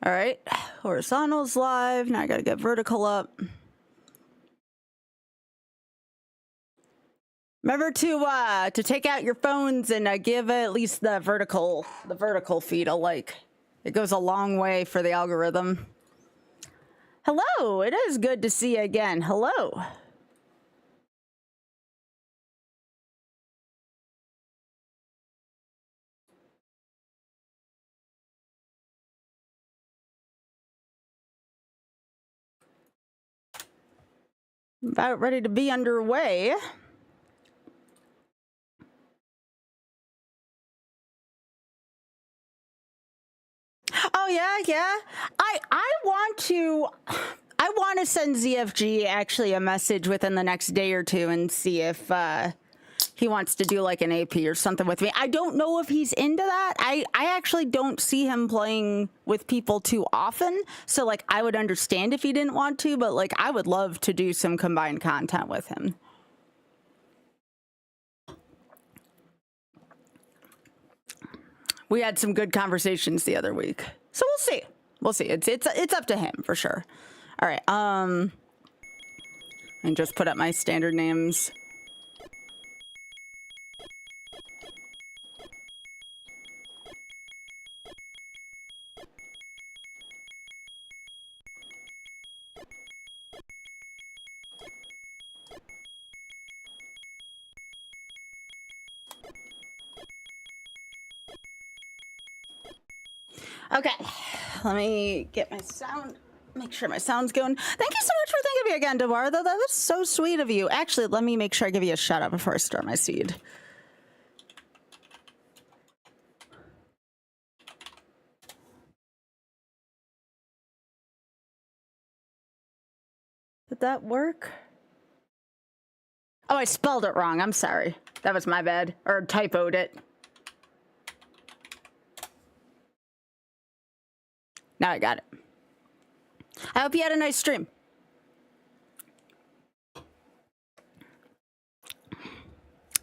All right, horizontal's live. Now I gotta get vertical up. Remember to take out your phones and give at least the vertical feed a like. It goes a long way for the algorithm. Hello, it is good to see you again. Hello. About ready to be underway. Oh yeah. I want to send ZFG actually a message within the next day or two and see if he wants to do like an AP or something with me. I don't know if he's into that. I actually don't see him playing with people too often. So like I would understand if he didn't want to, but like I would love to do some combined content with him. We had some good conversations the other week. So we'll see. We'll see. It's up to him for sure. All right. And just put up my standard names. Okay, let me get my sound, make sure my sound's going. Thank you so much for thinking of me again, Devar, though. That was so sweet of you. Actually, let me make sure I give you a shout out before I start my seed. Did that work? Oh, I spelled it wrong. I'm sorry. That was my bad. Or typoed it. Now I got it. I hope you had a nice stream.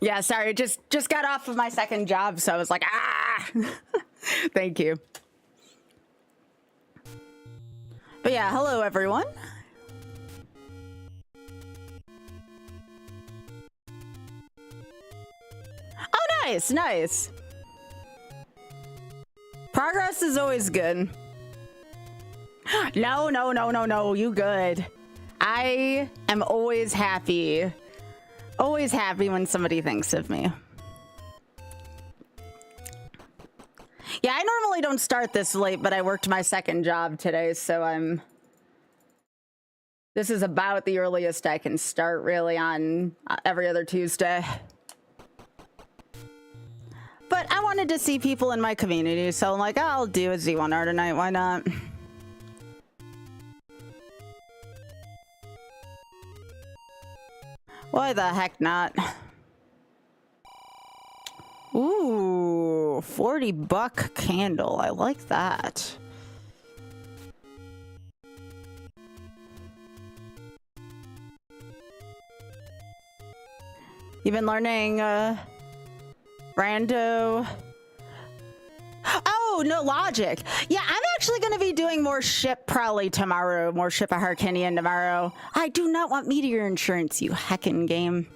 Yeah, sorry, just got off of my second job, so I was like, ah! Thank you. But yeah, hello everyone. Oh, nice, nice. Progress is always good. No, you good. I am always happy when somebody thinks of me. Yeah, I normally don't start this late, but I worked my second job today, so this is about the earliest I can start really on every other Tuesday. But I wanted to see people in my community, so I'm like, I'll do a Z1R tonight, why not? Why the heck not? Ooh, $40 candle. I like that. You've been learning rando. Oh, no logic. Yeah, I'm actually going to be doing more ship probably tomorrow. More ship of Harkinian tomorrow. I do not want meteor insurance, you heckin' game.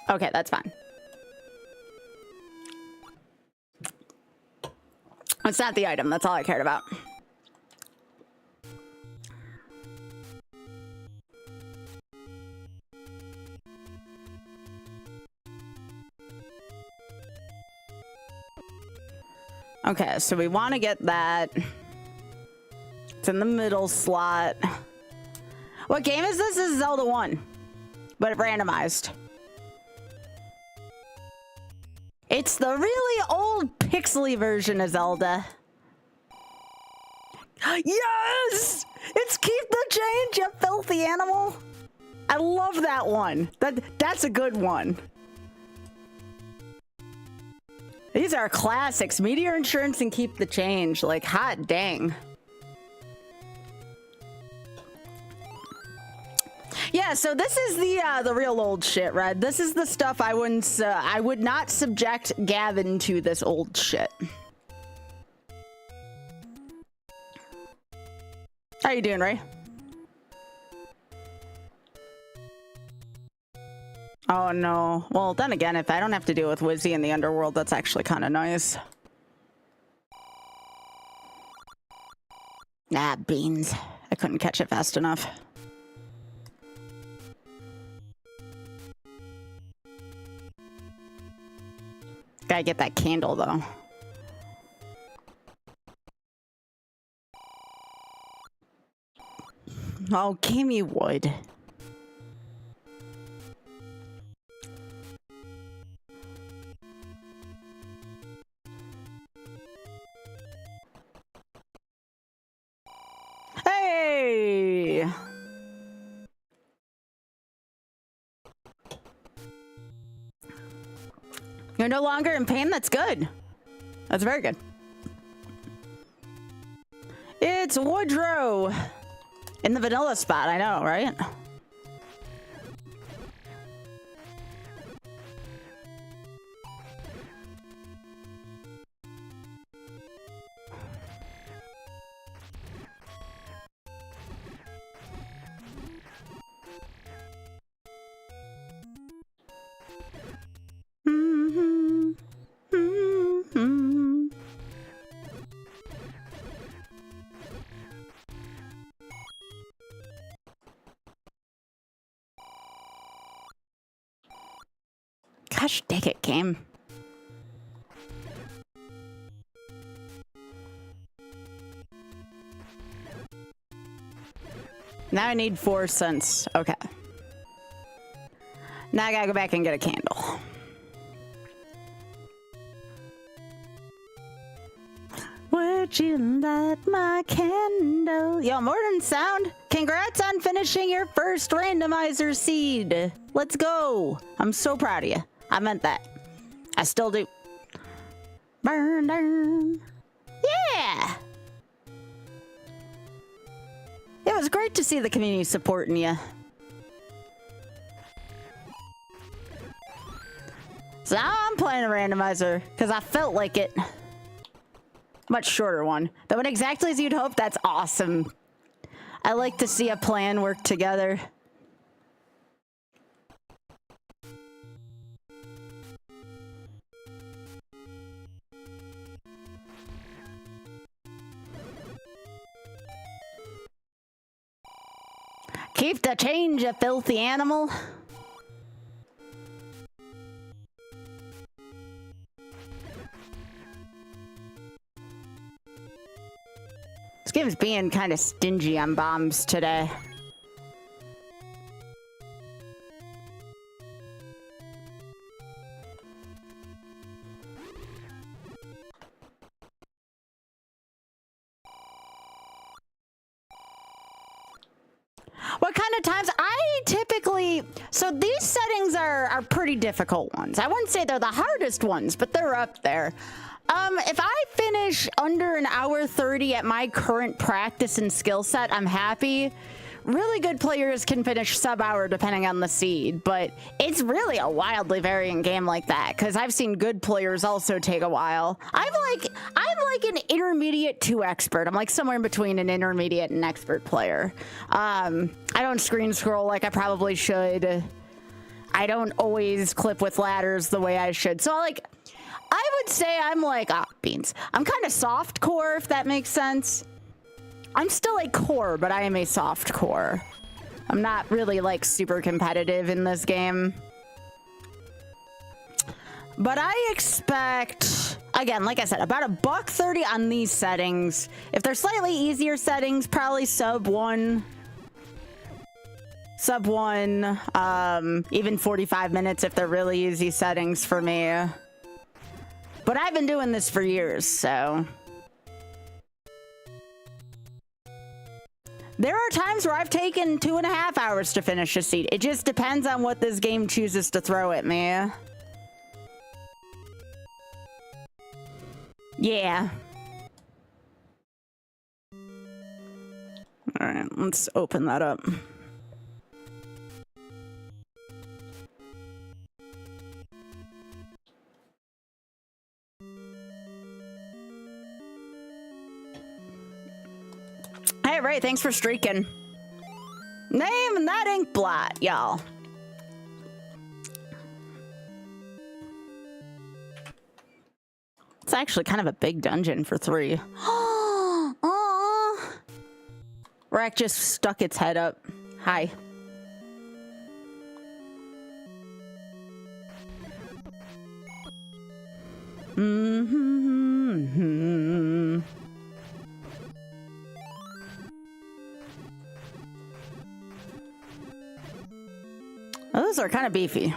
Okay, that's fine. It's not the item. That's all I cared about. Okay, so we want to get that. It's in the middle slot. What game is this? This is Zelda 1, but it randomized. It's the really old pixely version of Zelda. Yes! It's Keep the Change, you filthy animal. I love that one. That's a good one. These are classics. Meteor Insurance and Keep the Change. Like, hot dang. Yeah, Yeah, so this is the real old shit, Red. This is the stuff I would not subject Gavin to this old shit. How you doing, Ray? Oh no. Well, then again, if I don't have to deal with Wizzy in the underworld, that's actually kind of nice. Nah, beans. I couldn't catch it fast enough. Gotta get that candle, though. Oh, give me wood. Hey! You're no longer in pain? That's good. That's very good. It's Woodrow! In the vanilla spot, I know, right? Gosh dang it, game. Now I need 4 cents. Okay. Now I gotta go back and get a candle. Would you light my candle? Yo, Morton Sound, congrats on finishing your first randomizer seed. Let's go. I'm so proud of you. I meant that. I still do. Burn down. Yeah. It was great to see the community supporting you. So now I'm playing a randomizer because I felt like it. Much shorter one. That went exactly as you'd hope. That's awesome. I like to see a plan work together. Keep the change, you filthy animal. This game's being kind of stingy on bombs today. What kind of times? I typically... So these settings are pretty difficult ones. I wouldn't say they're the hardest ones, but they're up there. If I finish under an hour 30 at my current practice and skill set, I'm happy. Really good players can finish sub-hour depending on the seed, but it's really a wildly varying game like that, because I've seen good players also take a while. I'm like an intermediate to expert. I'm like somewhere in between an intermediate and expert player. I don't screen scroll like I probably should. I don't always clip with ladders the way I should. So I would say I'm like, beans. I'm kind of soft core, if that makes sense. I'm still a core, but I am a soft core. I'm not really like super competitive in this game. But I expect, again, like I said, about $1.30 on these settings. If they're slightly easier settings, probably sub one. Sub one, even 45 minutes if they're really easy settings for me. But I've been doing this for years, so. There are times where I've taken 2.5 hours to finish a seed. It just depends on what this game chooses to throw at me. Yeah. All right, let's open that up. Hey, Ray, thanks for streaking. Name that ink blot, y'all. It's actually kind of a big dungeon for 3. Oh, Rack just stuck its head up. Hi. Mm-hmm. Those are kind of beefy.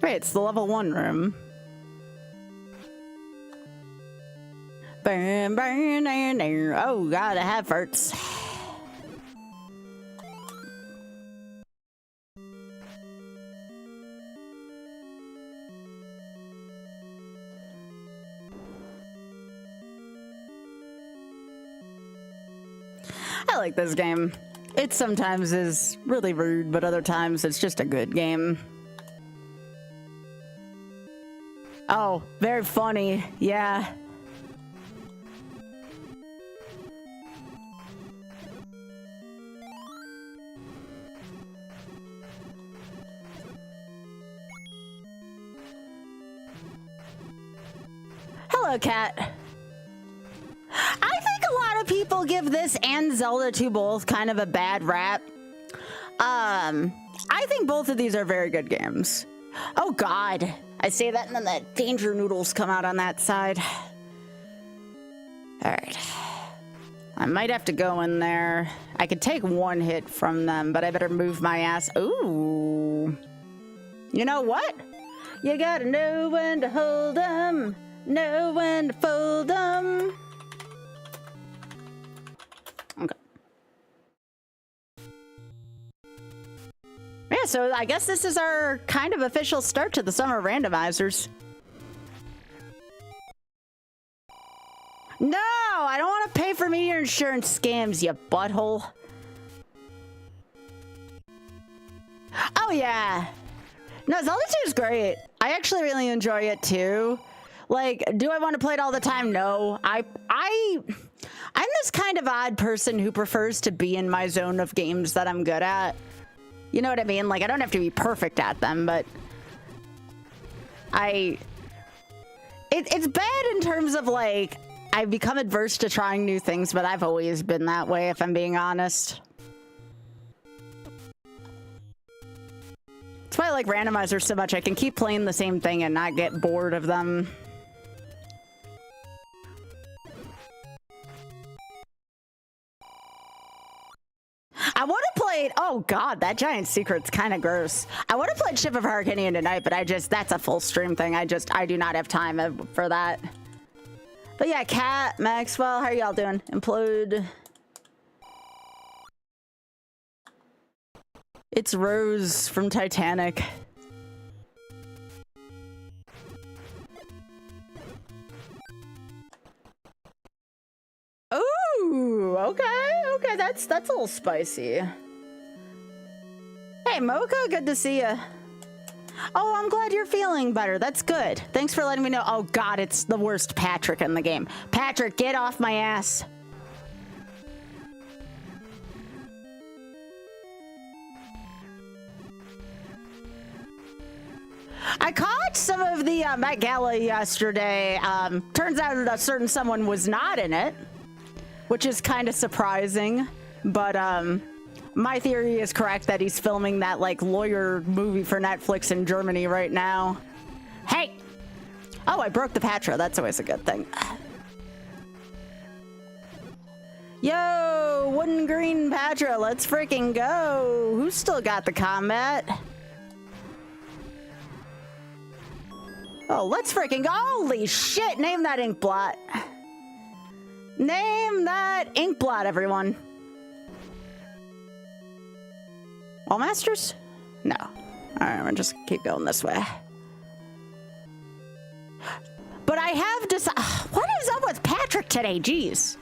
Wait, it's the level 1 room. Burn, burn, burn, burn. Oh god, I have hurts. I like this game. It sometimes is really rude, but other times it's just a good game. Oh, very funny. Yeah. Hello, cat. I think a lot of people give this and Zelda 2 both kind of a bad rap. I think both of these are very good games. Oh god. I say that and then the danger noodles come out on that side. Alright. I might have to go in there. I could take 1 hit from them, but I better move my ass. Ooh. You know what? You gotta know when to hold 'em, know when to fold 'em. Okay. Yeah, so I guess this is our kind of official start to the summer randomizers. No, I don't want to pay for meteor insurance scams, you butthole. Oh yeah. No, Zelda 2 is great. I actually really enjoy it too. Like, do I want to play it all the time? No. I'm this kind of odd person who prefers to be in my zone of games that I'm good at. You know what I mean? Like, I don't have to be perfect at them, but it's bad in terms of like, I've become adverse to trying new things, but I've always been that way, if I'm being honest. That's why I like randomizers so much. I can keep playing the same thing and not get bored of them. I would have played, oh god, that giant secret's kind of gross. I would have played Ship of Harkinian tonight, but that's a full stream thing. I do not have time for that. But yeah, Kat, Maxwell, how are y'all doing? Implode. It's Rose from Titanic. Ooh, okay, that's a little spicy. Hey, Mocha, good to see you. Oh, I'm glad you're feeling better. That's good. Thanks for letting me know. Oh god, it's the worst Patrick in the game. Patrick, get off my ass. I caught some of the Met Gala yesterday. Turns out a certain someone was not in it, which is kind of surprising. But my theory is correct that he's filming that like lawyer movie for Netflix in Germany right now. Hey! Oh, I broke the Patra. That's always a good thing. Yo, wooden green Patra, let's freaking go. Who's still got the combat? Oh, let's freaking go. Holy shit, name that ink blot. Name that ink blot, everyone. All masters? No. All right, we'll just keep going this way. But I have decided. What is up with Patrick today? Jeez.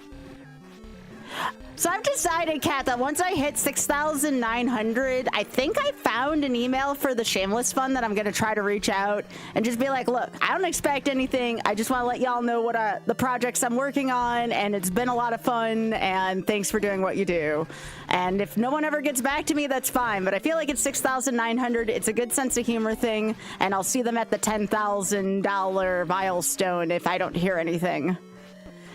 So I've decided, Kat, that once I hit 6,900, I think I found an email for the Shameless Fund that I'm going to try to reach out and just be like, look, I don't expect anything. I just want to let y'all know what the projects I'm working on, and it's been a lot of fun, and thanks for doing what you do. And if no one ever gets back to me, that's fine. But I feel like it's 6,900. It's a good sense of humor thing, and I'll see them at the $10,000 milestone if I don't hear anything.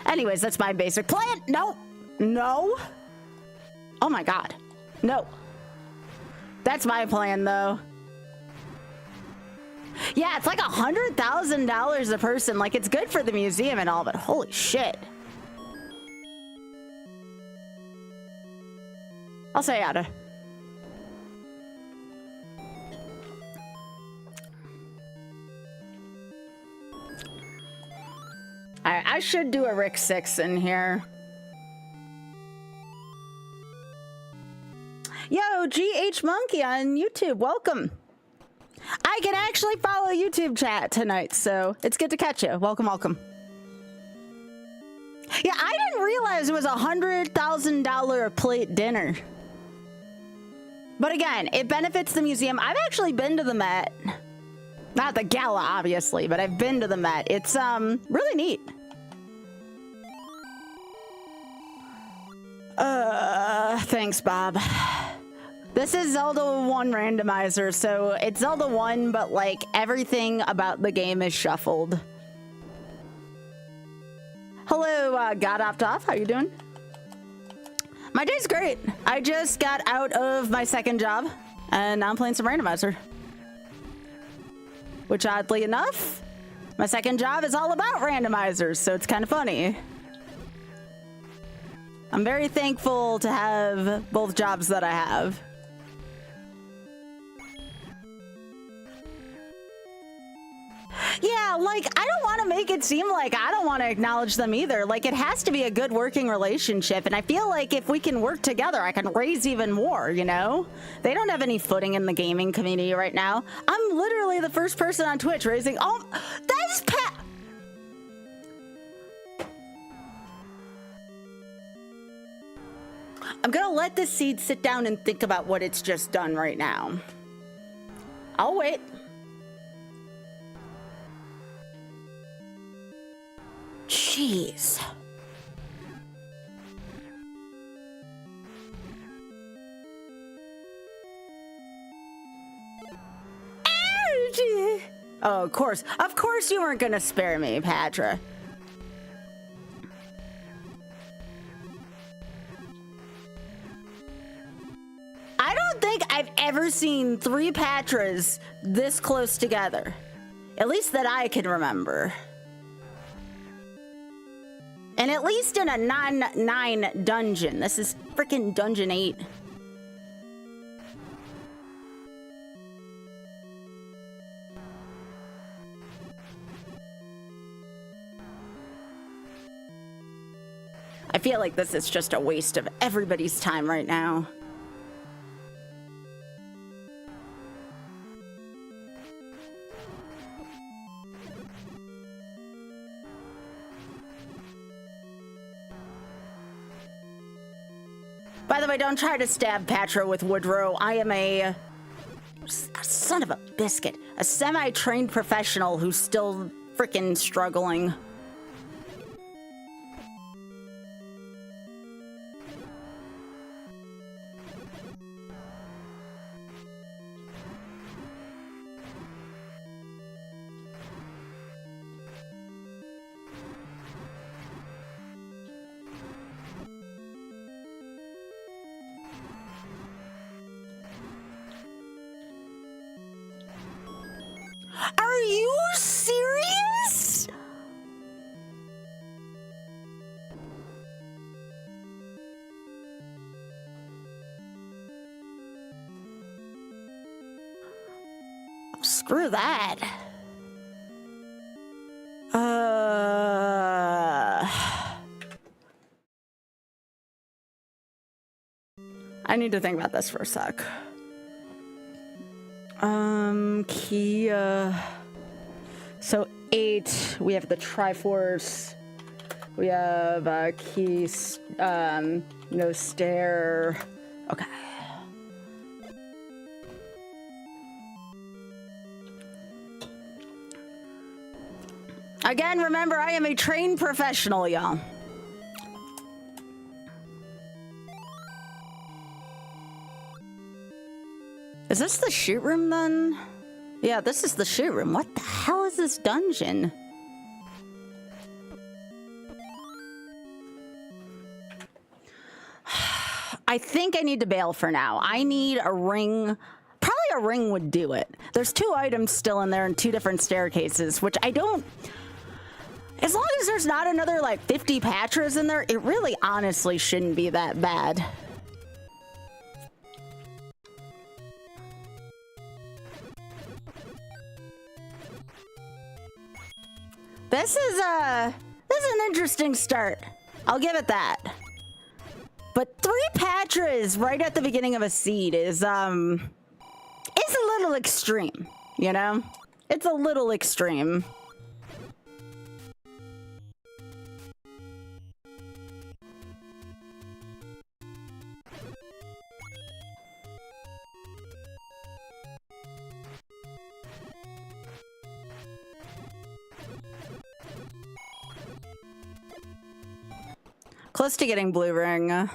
Anyways, that's my basic plan. Nope. No. Oh my God. No. That's my plan though. Yeah, it's like $100,000 a person. Like, it's good for the museum and all, but holy shit. I'll say yada. I should do a Rick 6 in here. Yo, GH Monkey on YouTube, welcome. I can actually follow YouTube chat tonight, so it's good to catch you. Welcome, welcome. Yeah, I didn't realize it was $100,000 a plate dinner. But again, it benefits the museum. I've actually been to the Met. Not the gala, obviously, but I've been to the Met. It's really neat. Thanks, Bob. This is Zelda 1 randomizer, so it's Zelda 1, but like everything about the game is shuffled. Hello, God Opt Off, how you doing? My day's great. I just got out of my second job, and now I'm playing some randomizer. Which, oddly enough, my second job is all about randomizers, so it's kind of funny. I'm very thankful to have both jobs that I have. Yeah, like, I don't want to make it seem like I don't want to acknowledge them either. Like, it has to be a good working relationship, and I feel like if we can work together, I can raise even more, you know? They don't have any footing in the gaming community right now. I'm literally the first person on Twitch raising... Oh, that's Pat... I'm gonna let this seed sit down and think about what it's just done right now. I'll wait. Jeez. Oh, of course. Of course you weren't gonna spare me, Patra. I don't think I've ever seen 3 Patras this close together. At least that I can remember. And at least in a non-9 dungeon. This is freaking Dungeon 8. I feel like this is just a waste of everybody's time right now. By the way, don't try to stab Patra with Woodrow. I am a son of a biscuit. A semi-trained professional who's still freaking struggling. Are you serious? Screw that. I need to think about this for a sec. Kia. So 8. We have the Triforce. We have keys. No stair. Okay. Again, remember, I am a trained professional, y'all. Is this the shoot room, then? Yeah, this is the shoot room. What the hell is this dungeon? I think I need to bail for now. I need a ring. Probably a ring would do it. There's 2 items still in there and 2 different staircases, which I don't... As long as there's not another, like, 50 Patras in there, it really honestly shouldn't be that bad. This is an interesting start. I'll give it that. But 3 Patras right at the beginning of a seed is a little extreme, you know? It's a little extreme. Close to getting blue ring.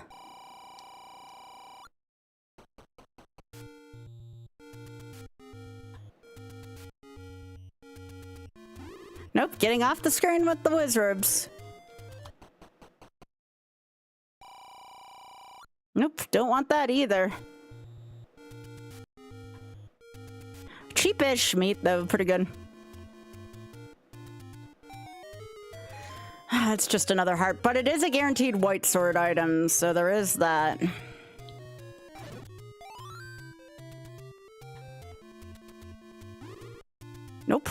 Nope, getting off the screen with the wizards. Nope, don't want that either. Cheapish meat, though, pretty good. It's just another heart, but it is a guaranteed white sword item, so there is that. Nope.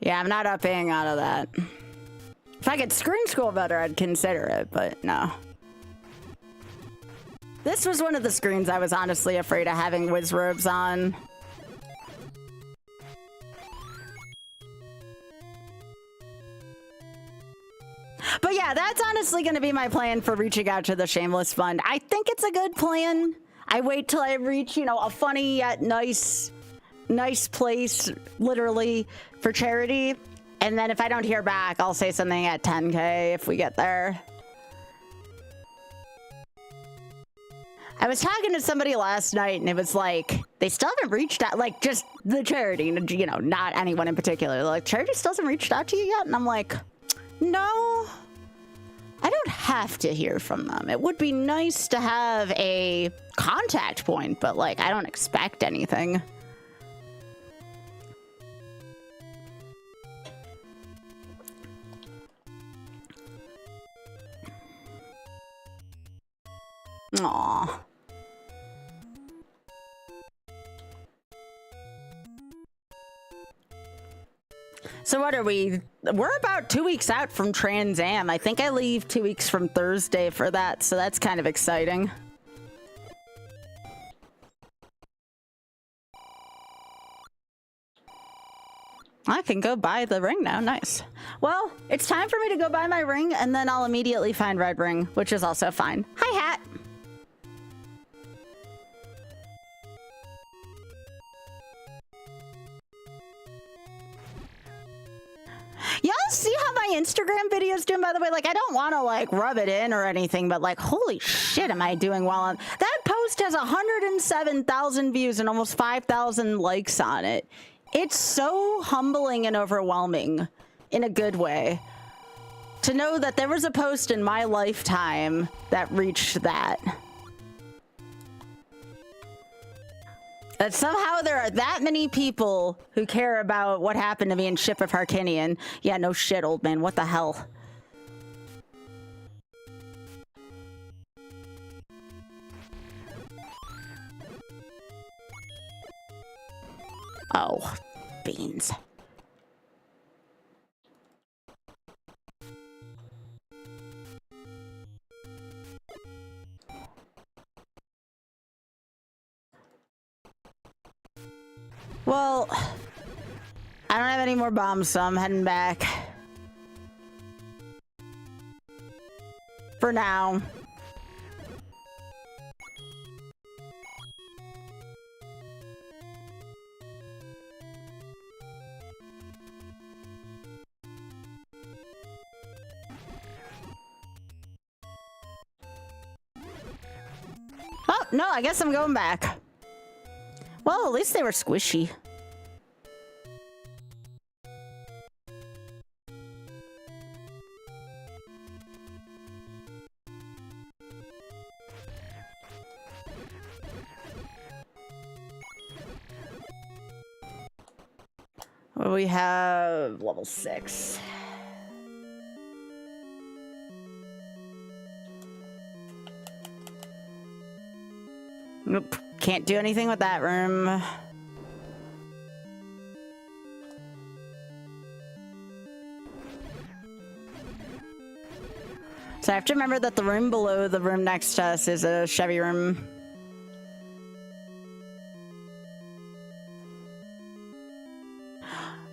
Yeah, I'm not upping out of that. If I could screen scroll better, I'd consider it, but no. This was one of the screens I was honestly afraid of having whiz robes on. But yeah, that's honestly going to be my plan for reaching out to the Shameless Fund. I think it's a good plan. I wait till I reach, you know, a funny yet nice place, literally, for charity. And then if I don't hear back, I'll say something at 10K if we get there. I was talking to somebody last night, and it was like, they still haven't reached out, like, just the charity, you know, not anyone in particular. They're like, charity still hasn't reached out to you yet? And I'm like, no, I don't have to hear from them. It would be nice to have a contact point, but, like, I don't expect anything. Aww. So what are we? We're about 2 weeks out from Trans Am. I think I leave 2 weeks from Thursday for that, so that's kind of exciting. I can go buy the ring now. Nice. Well, it's time for me to go buy my ring, and then I'll immediately find red ring, which is also fine. Hi, Hat. Y'all see how my Instagram video's doing, by the way? Like, I don't want to, like, rub it in or anything, but, like, holy shit, am I doing well on... That post has 107,000 views and almost 5,000 likes on it. It's so humbling and overwhelming in a good way to know that there was a post in my lifetime that reached that. That somehow there are that many people who care about what happened to me in Ship of Harkinian. Yeah, no shit, old man. What the hell? Oh, beans. Well, I don't have any more bombs, so I'm heading back. For now. Oh, no, I guess I'm going back. Well, at least they were squishy. Well, we have level 6. Nope, can't do anything with that room. So I have to remember that the room below the room next to us is a Chevy room.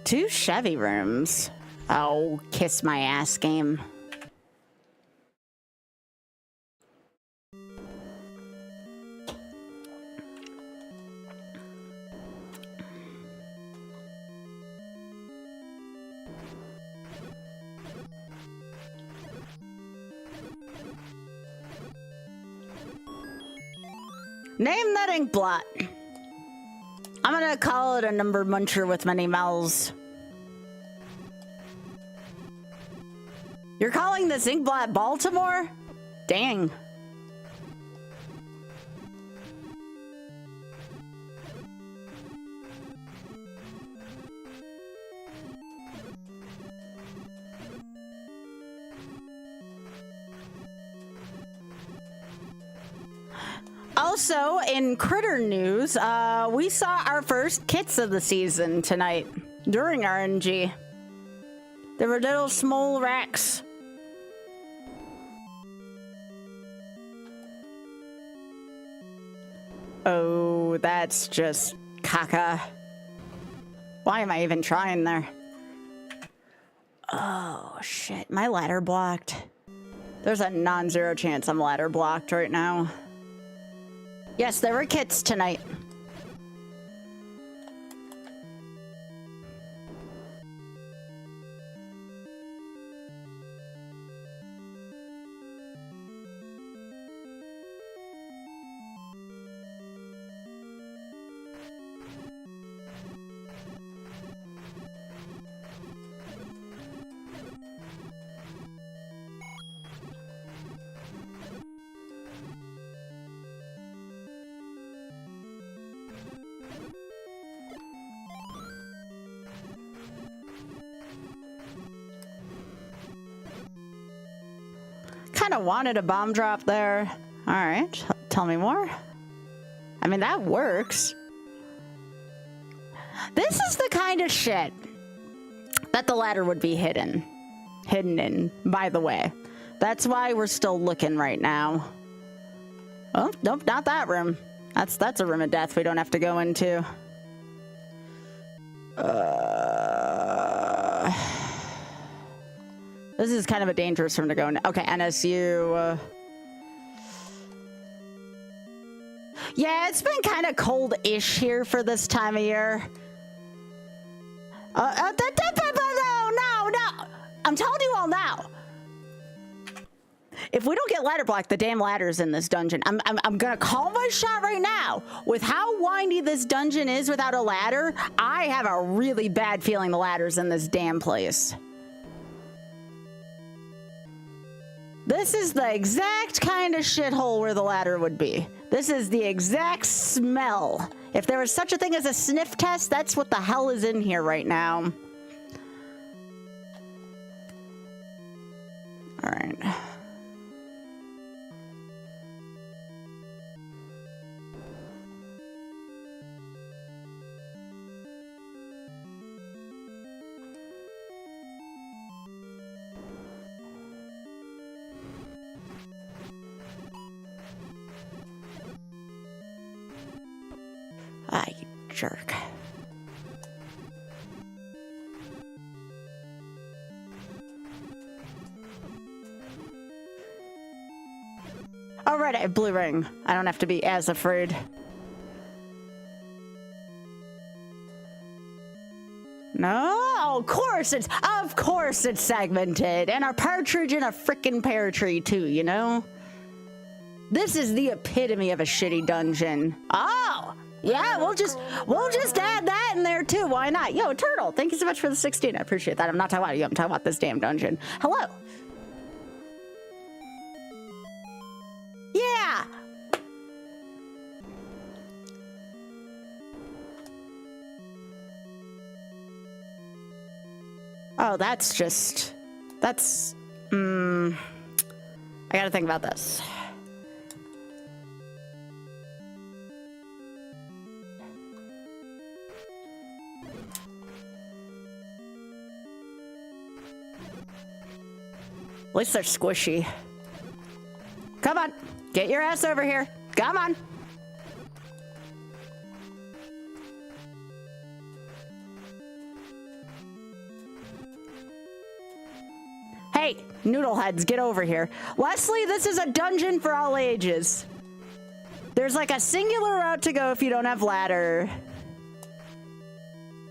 Two Chevy rooms. Oh, kiss my ass, game. Name that ink blot. I'm gonna call it a number muncher with many mouths. You're calling this ink blot Baltimore? Dang. Also, in critter news, we saw our first kits of the season tonight during RNG. There were little small racks. Oh, that's just caca. Why am I even trying there? Oh, shit. My ladder blocked. There's a non-zero chance I'm ladder blocked right now. Yes, there were kits tonight. Kind of wanted a bomb drop there. All right, tell me more. I mean, that works. This is the kind of shit that the ladder would be hidden in, by the way. That's why we're still looking right now. Oh, nope, not that room. That's a room of death we don't have to go into. This is kind of a dangerous room to go in. Okay, NSU. Yeah, it's been kind of cold-ish here for this time of year. No. I'm telling you all now. If we don't get ladder blocked, the damn ladder's in this dungeon. I'm gonna call my shot right now. With how windy this dungeon is without a ladder, I have a really bad feeling the ladder's in this damn place. This is the exact kind of shithole where the ladder would be. This is the exact smell. If there was such a thing as a sniff test, that's what the hell is in here right now. All right. Ah, you jerk. All right, I have blue ring. I don't have to be as afraid. No, of course it's segmented, and a partridge in a frickin' pear tree too, you know? This is the epitome of a shitty dungeon. Oh, yeah, we'll just add that in there too. Why not? Yo, Turtle, thank you so much for the 16. I appreciate that. I'm not talking about you. I'm talking about this damn dungeon. Hello. Yeah. Oh, that's I gotta think about this. At least they're squishy. Come on, get your ass over here. Come on. Hey, noodleheads, get over here. Leslie, this is a dungeon for all ages. There's like a singular route to go if you don't have ladder.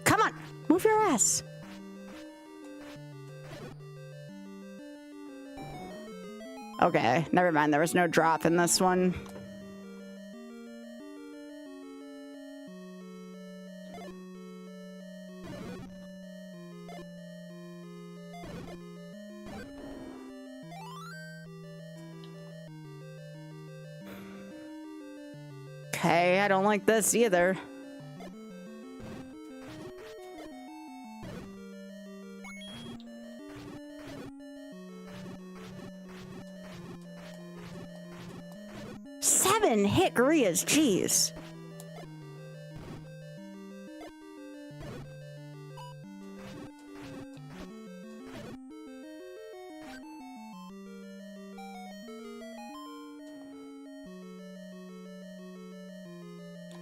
Come on, move your ass. Okay, never mind. There was no drop in this one. Okay, I don't like this either. Seven hickoryas, jeez.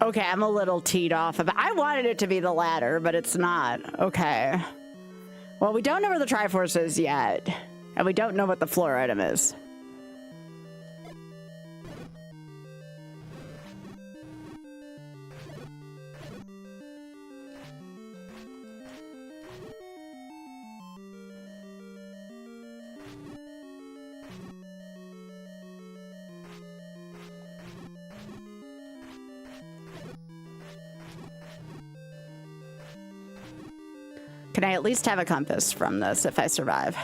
Okay, I'm a little teed off. I wanted it to be the ladder, but it's not. Okay. Well, we don't know where the Triforce is yet. And we don't know what the floor item is. Can I at least have a compass from this if I survive?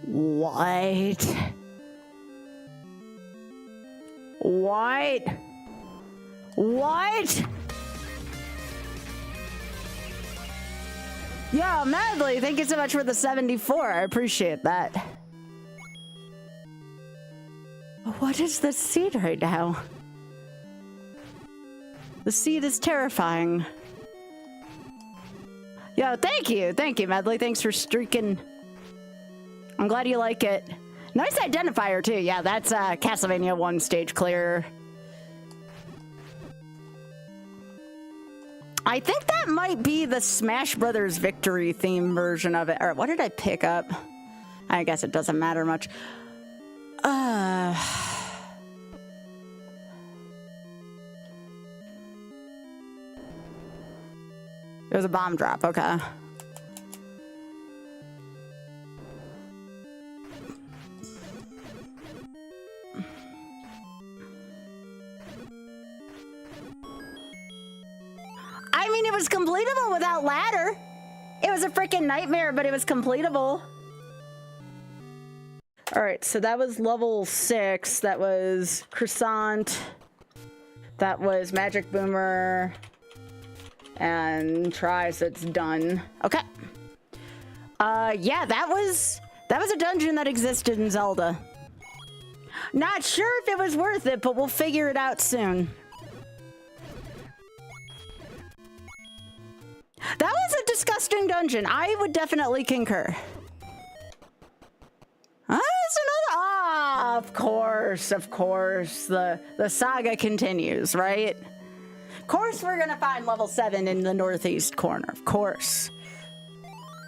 What? What? What? Yo, Madly, thank you so much for the 74. I appreciate that. What is the seed right now? The seed is terrifying. Yo, thank you. Thank you, Madly. Thanks for streaking. I'm glad you like it. Nice identifier, too. Yeah, that's Castlevania 1 stage clear. I think that might be the Smash Brothers Victory theme version of it. Or what did I pick up? I guess it doesn't matter much. It was a bomb drop, okay. I mean, it was completable without ladder. It was a freaking nightmare, but it was completable. All right, so that was level 6. That was Croissant. That was Magic Boomer. And try, so it's done. Okay. Yeah, that was a dungeon that existed in Zelda. Not sure if it was worth it, but we'll figure it out soon. That was a disgusting dungeon. I would definitely concur. It's just another. Ah, of course. The saga continues, right? Of course, we're gonna find level 7 in the northeast corner. Of course.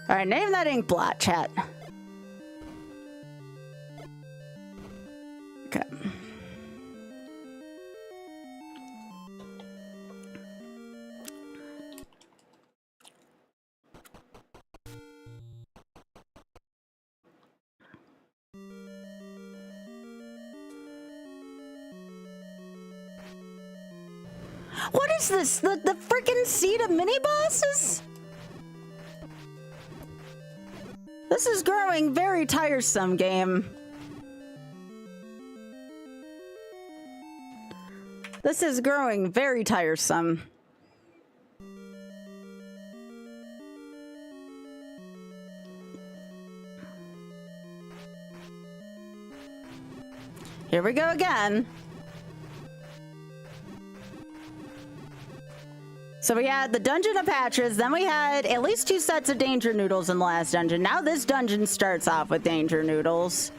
All right, name that ink blot, chat. Okay. What is this? The freaking seed of mini bosses? This is growing very tiresome, game. This is growing very tiresome. Here we go again. So we had the dungeon of patches, then we had at least 2 sets of danger noodles in the last dungeon. Now this dungeon starts off with danger noodles.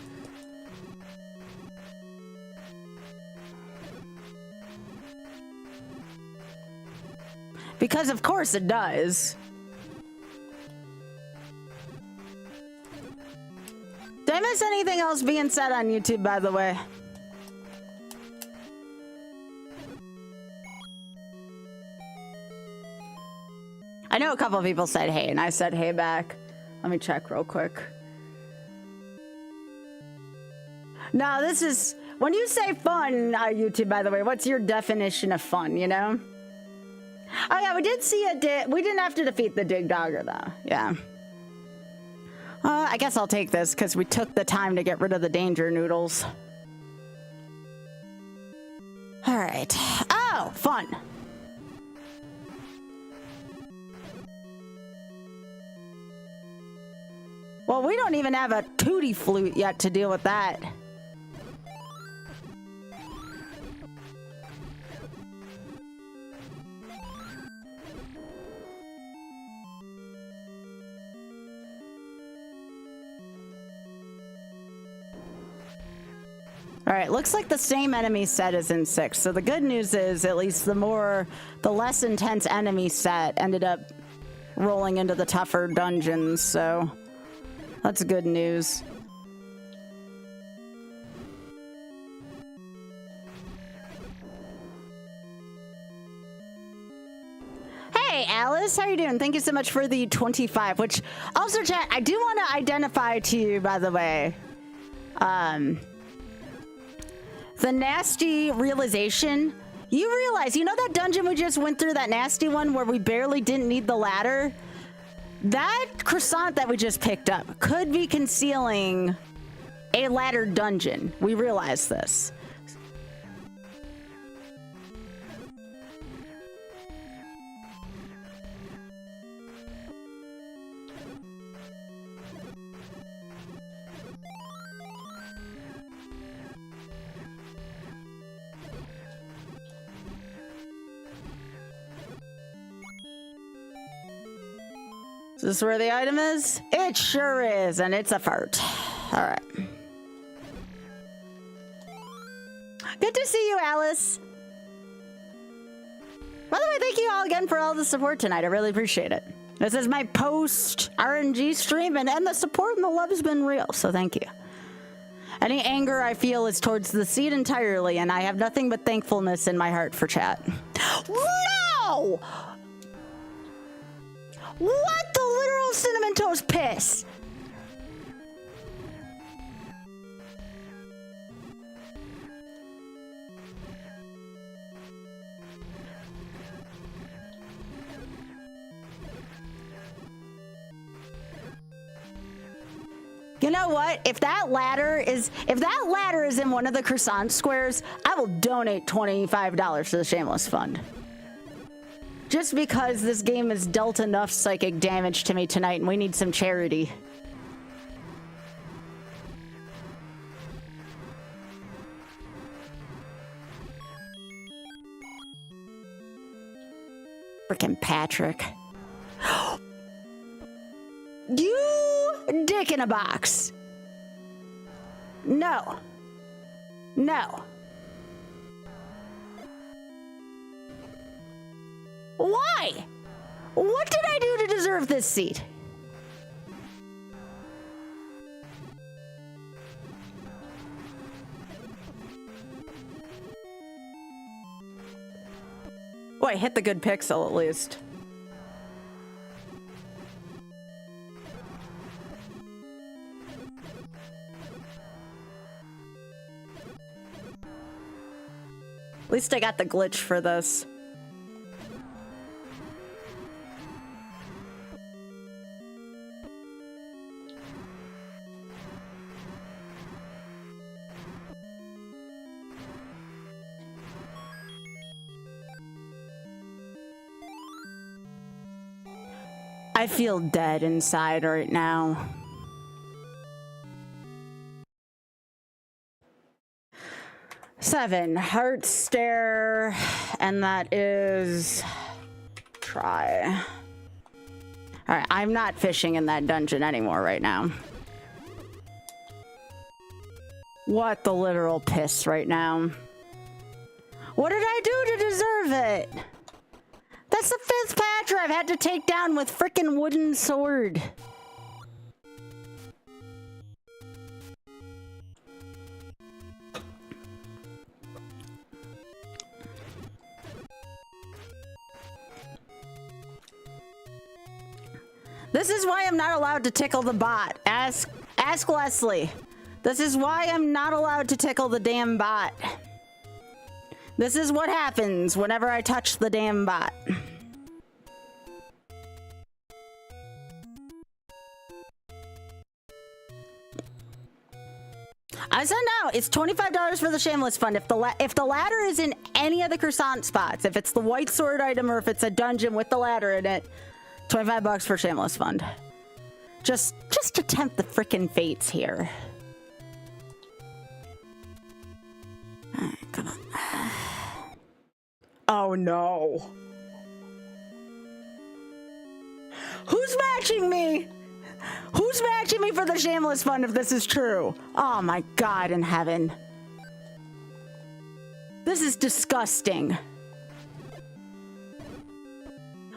Because of course it does. Did I miss anything else being said on YouTube, by the way? I know a couple of people said hey, and I said hey back. Let me check real quick. No, this is... When you say fun, YouTube, by the way, what's your definition of fun, you know? Oh, yeah, we did see a... We didn't have to defeat the Dig Dogger, though. Yeah. I guess I'll take this, because we took the time to get rid of the danger noodles. All right. Oh, fun. Well, we don't even have a tutti flute yet to deal with that. All right, looks like the same enemy set is in 6. So the good news is at least the less intense enemy set ended up rolling into the tougher dungeons, so that's good news. Hey, Alice, how you doing? Thank you so much for the 25, which also, chat, I do want to identify to you, by the way, the nasty realization. You realize, you know that dungeon we just went through, that nasty one where we barely didn't need the ladder? That croissant that we just picked up could be concealing a laddered dungeon. We realize this. Is this where the item is? It sure is, and it's a fart. All right. Good to see you, Alice. By the way, thank you all again for all the support tonight. I really appreciate it. This is my post-RNG stream, and the support and the love has been real, so thank you. Any anger I feel is towards the seed entirely, and I have nothing but thankfulness in my heart for chat. No! What the literal Cinnamon Toast piss? You know what? If that ladder is in one of the croissant squares, I will donate $25 to the Shameless Fund. Just because this game has dealt enough psychic damage to me tonight and we need some charity. Frickin' Patrick. You dick in a box. No. No. Why? What did I do to deserve this seat? Boy, hit the good pixel at least. At least I got the glitch for this. I feel dead inside right now. Seven, heart stare, and that is try. All right, I'm not fishing in that dungeon anymore right now. What the literal piss right now? What did I do to deserve it? That's the 5th patcher I've had to take down with frickin' wooden sword. This is why I'm not allowed to tickle the bot. Ask Leslie. This is why I'm not allowed to tickle the damn bot. This is what happens whenever I touch the damn bot. I said no. It's $25 for the Shameless Fund. If the ladder is in any of the croissant spots, if it's the white sword item or if it's a dungeon with the ladder in it, $25 for Shameless Fund. Just to tempt the frickin' fates here. All right, come on. Oh no. Who's matching me? Who's matching me for the Shameless Fund if this is true? Oh my God in heaven. This is disgusting.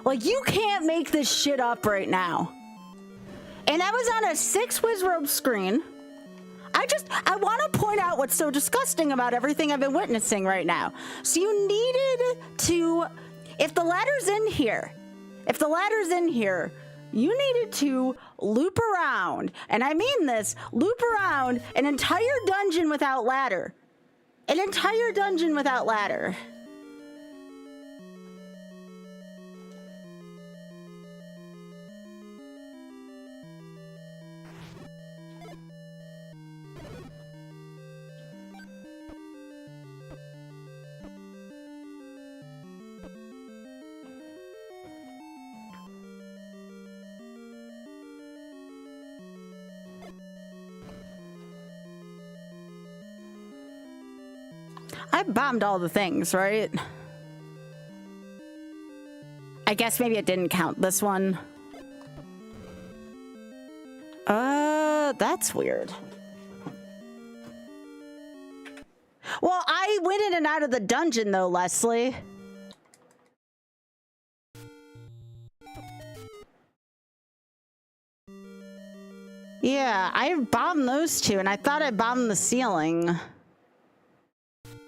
Like, you can't make this shit up right now. And I was on a 6 Wizrobe screen. I want to point out what's so disgusting about everything I've been witnessing right now. So you needed to, if the ladder's in here, you needed to loop around, and I mean this, loop around an entire dungeon without ladder. An entire dungeon without ladder. I bombed all the things, right? I guess maybe it didn't count this one. That's weird. Well, I went in and out of the dungeon though, Leslie. Yeah, I bombed those two and I thought I bombed the ceiling.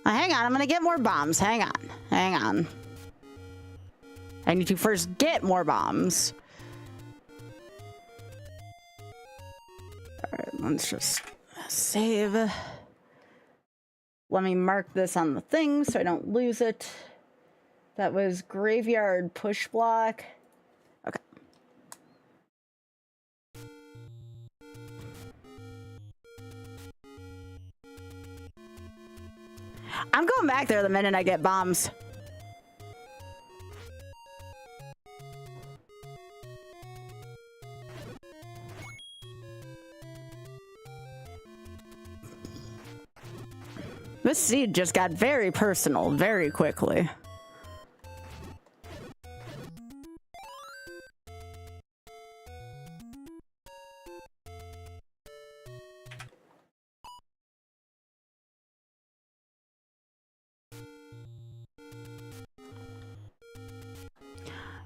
Hang on, I'm gonna get more bombs. Hang on. I need to first get more bombs. All right, let's just save. Let me mark this on the thing so I don't lose it. That was graveyard push block. Okay. I'm going back there the minute I get bombs. This seed just got very personal very quickly.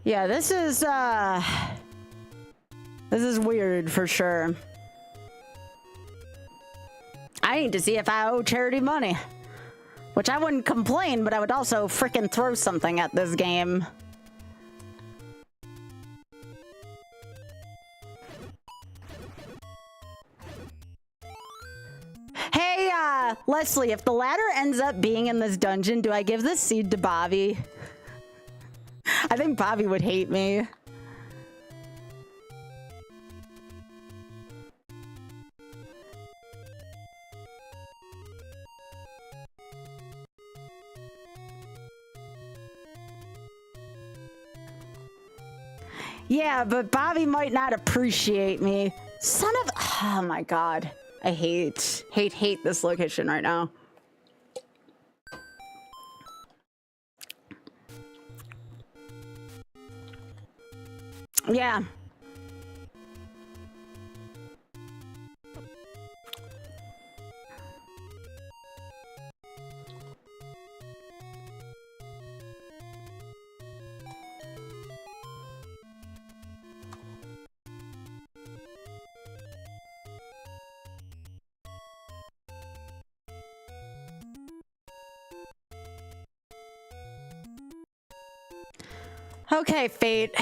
Yeah, this is weird for sure. I need to see if I owe charity money. Which I wouldn't complain, but I would also frickin' throw something at this game. Hey, Leslie, if the ladder ends up being in this dungeon, do I give this seed to Bobby? I think Bobby would hate me. Yeah, but Bobby might not appreciate me. Son of... Oh my god. I hate this location right now. Yeah. Okay, Fate.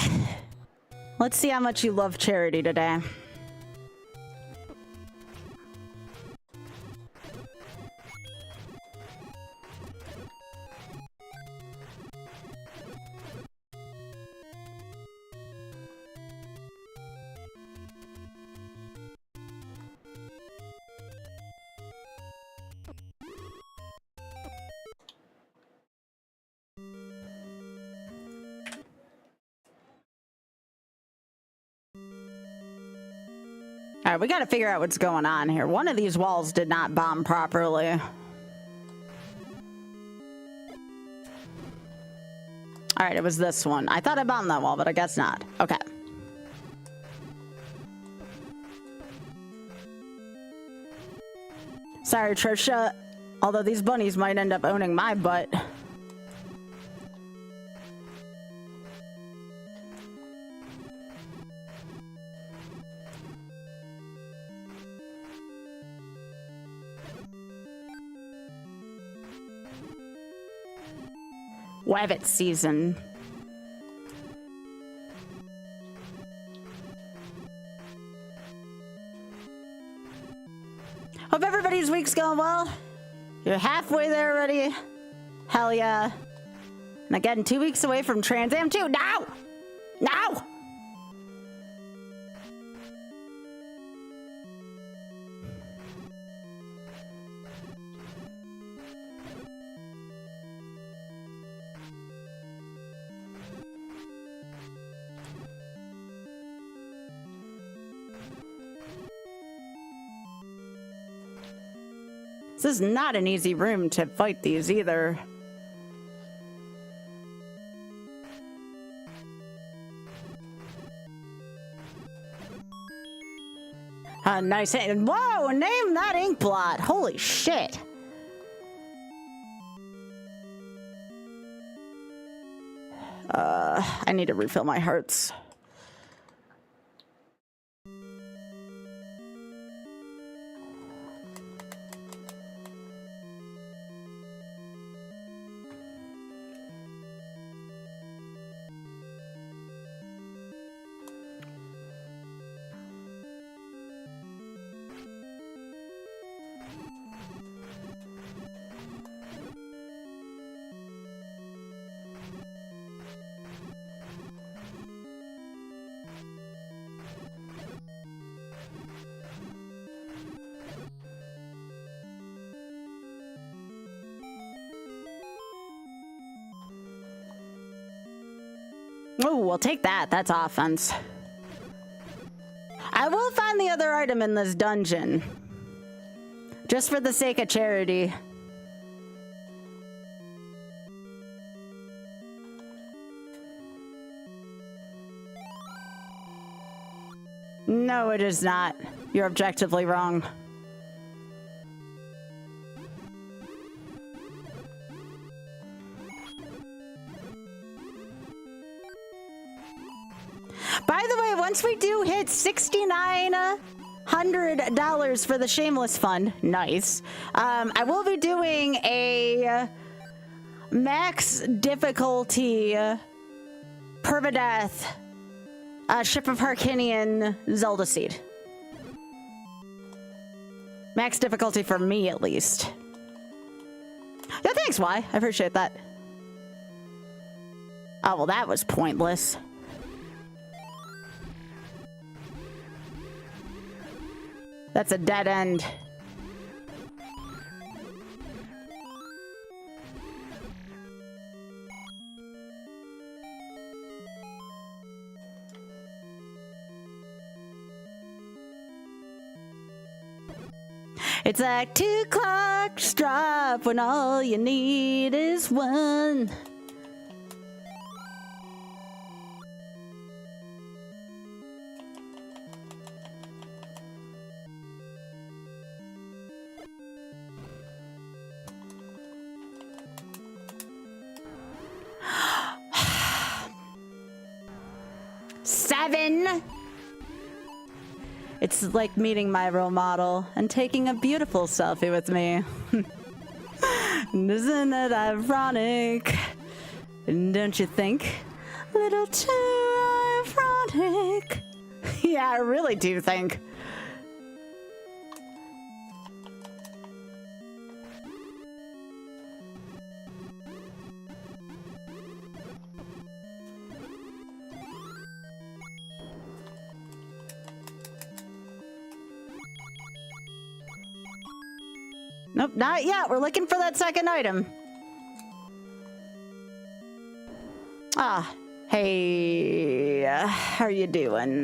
Let's see how much you love charity today. All right, we got to figure out what's going on here. One of these walls did not bomb properly. All right, it was this one. I thought I bombed that wall, but I guess not. Okay. Sorry, Trisha. Although these bunnies might end up owning my butt. Wabbit season. Hope everybody's week's going well. You're halfway there already. Hell yeah. And again, 2 weeks away from Trans Am 2. Now! Now! This is not an easy room to fight these either. Nice. Whoa, name that ink blot. Holy shit. I need to refill my hearts. Oh, we'll take that. That's offense. I will find the other item in this dungeon. Just for the sake of charity. No, it is not. You're objectively wrong. once we do hit $6,900 for the Shameless Fund, nice, I will be doing a max difficulty permadeath Ship of Harkinian Zelda Seed. Max difficulty for me, at least. Yeah, thanks, Y. I appreciate that. Oh, well, that was pointless. That's a dead end. It's like 2 clocks drop when all you need is one. Seven. It's like meeting my role model and taking a beautiful selfie with me. Isn't it ironic? Don't you think? A little too ironic. Yeah, I really do think. Nope, not yet. We're looking for that second item. Ah, hey, how are you doing?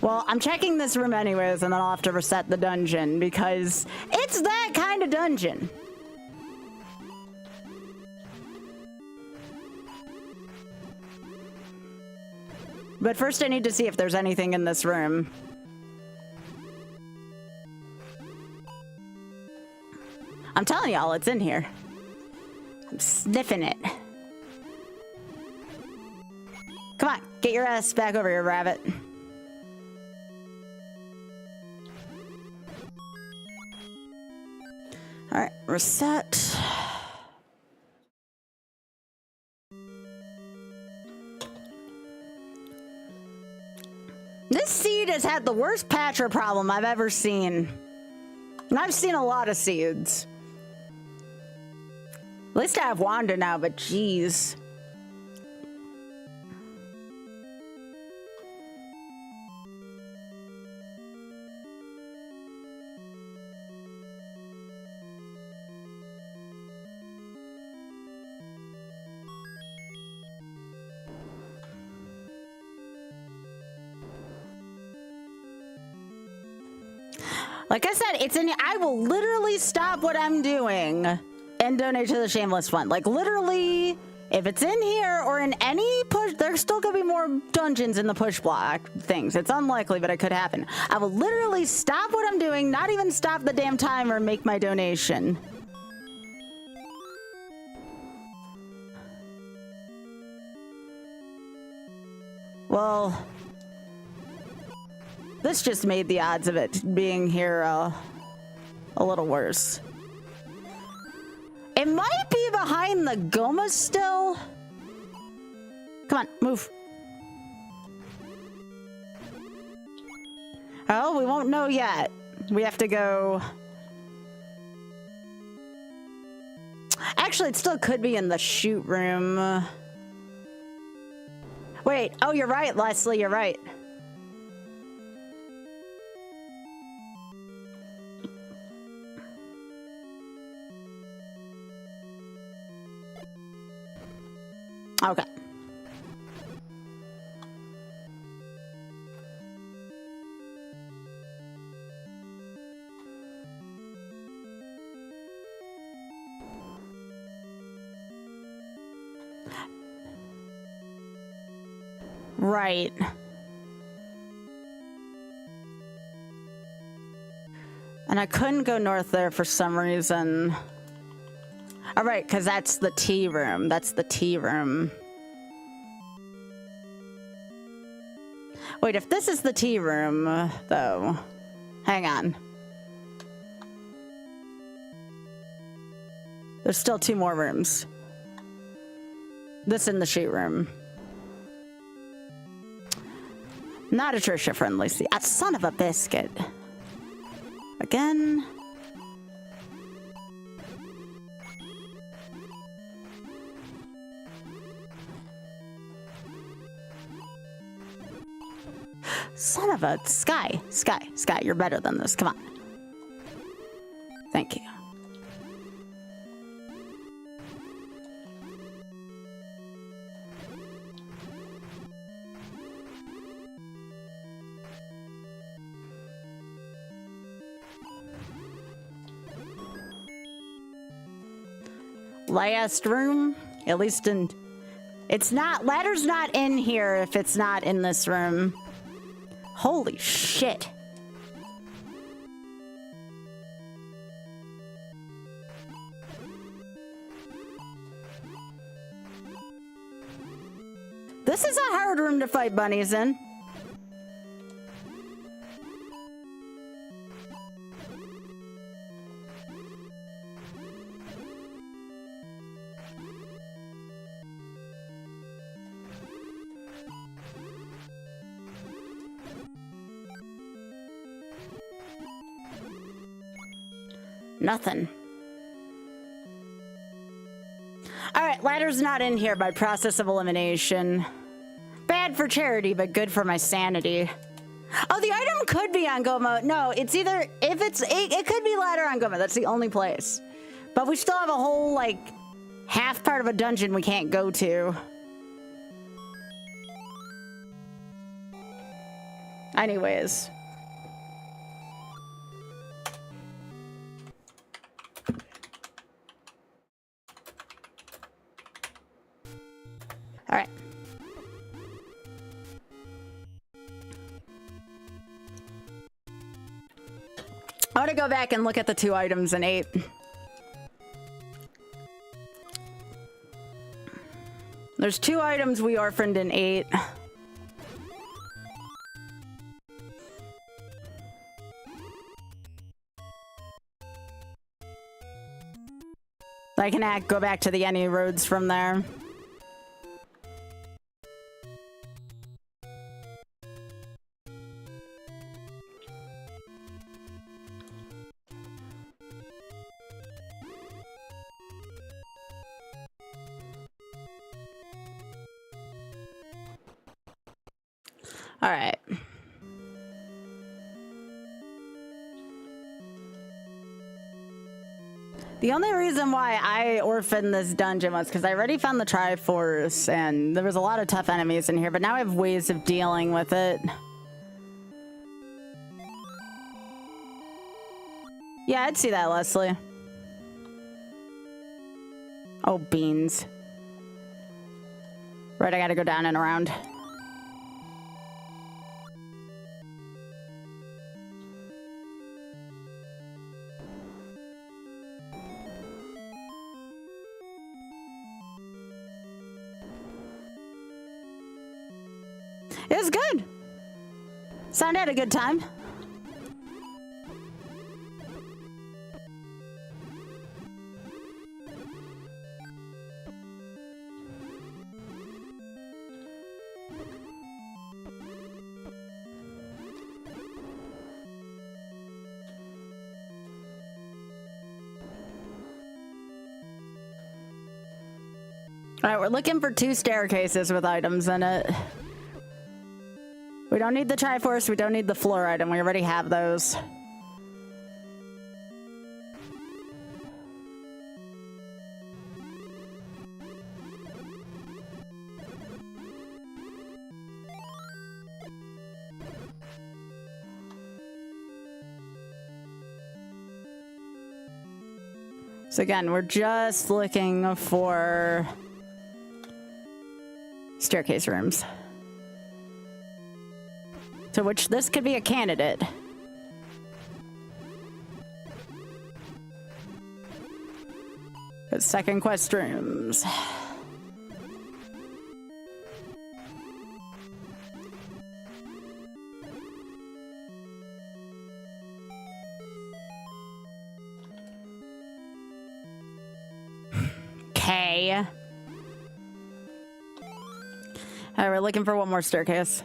Well, I'm checking this room anyways, and then I'll have to reset the dungeon because it's that kind of dungeon. But first I need to see if there's anything in this room. I'm telling y'all, it's in here. I'm sniffing it. Come on, get your ass back over here, rabbit. All right, reset. This seed has had the worst patcher problem I've ever seen. And I've seen a lot of seeds. At least I have Wanda now, but geez. Like I said, it's in. I will literally stop what I'm doing and donate to the Shameless Fund. Like literally, if it's in here or in any push, there's still gonna be more dungeons in the push block things. It's unlikely, but it could happen. I will literally stop what I'm doing, not even stop the damn timer, and make my donation. Well, this just made the odds of it being here a little worse. It might be behind the Gomas still. Come on, move. Oh, we won't know yet. We have to go. Actually, it still could be in the shoot room. Wait, oh, you're right, Leslie, you're right. Okay. Right. And I couldn't go north there for some reason. All right, because that's the tea room. That's the tea room. Wait, if this is the tea room, though, hang on. There's still 2 more rooms. This in the shoot room. Not a Trisha friendly seat. Ah, son of a biscuit. Again. Son of a Sky, you're better than this. Come on. Thank you. Last room, at least in... It's not... Ladder's not in here if it's not in this room. Holy shit. This is a hard room to fight bunnies in. Nothing. All right, ladder's not in here by process of elimination. Bad for charity, but good for my sanity. Oh, the item could be on go mode. No, it's either, if it's, it could be ladder on go mode. That's the only place. But we still have a whole, like, half part of a dungeon we can't go to. Anyways. All right. I want to go back and look at the 2 items in 8. There's 2 items we orphaned in 8. I can go back to the any roads from there. All right. The only reason why I orphaned this dungeon was because I already found the Triforce, and there was a lot of tough enemies in here, but now I have ways of dealing with it. Yeah, I'd see that, Leslie. Oh, beans. Right, I gotta go down and around. It was good. Sound had a good time. All right, we're looking for 2 staircases with items in it. We don't need the Triforce, we don't need the floor item, we already have those. So again, we're just looking for staircase rooms. To which this could be a candidate. Second quest rooms. Okay. All right, we're looking for one more staircase.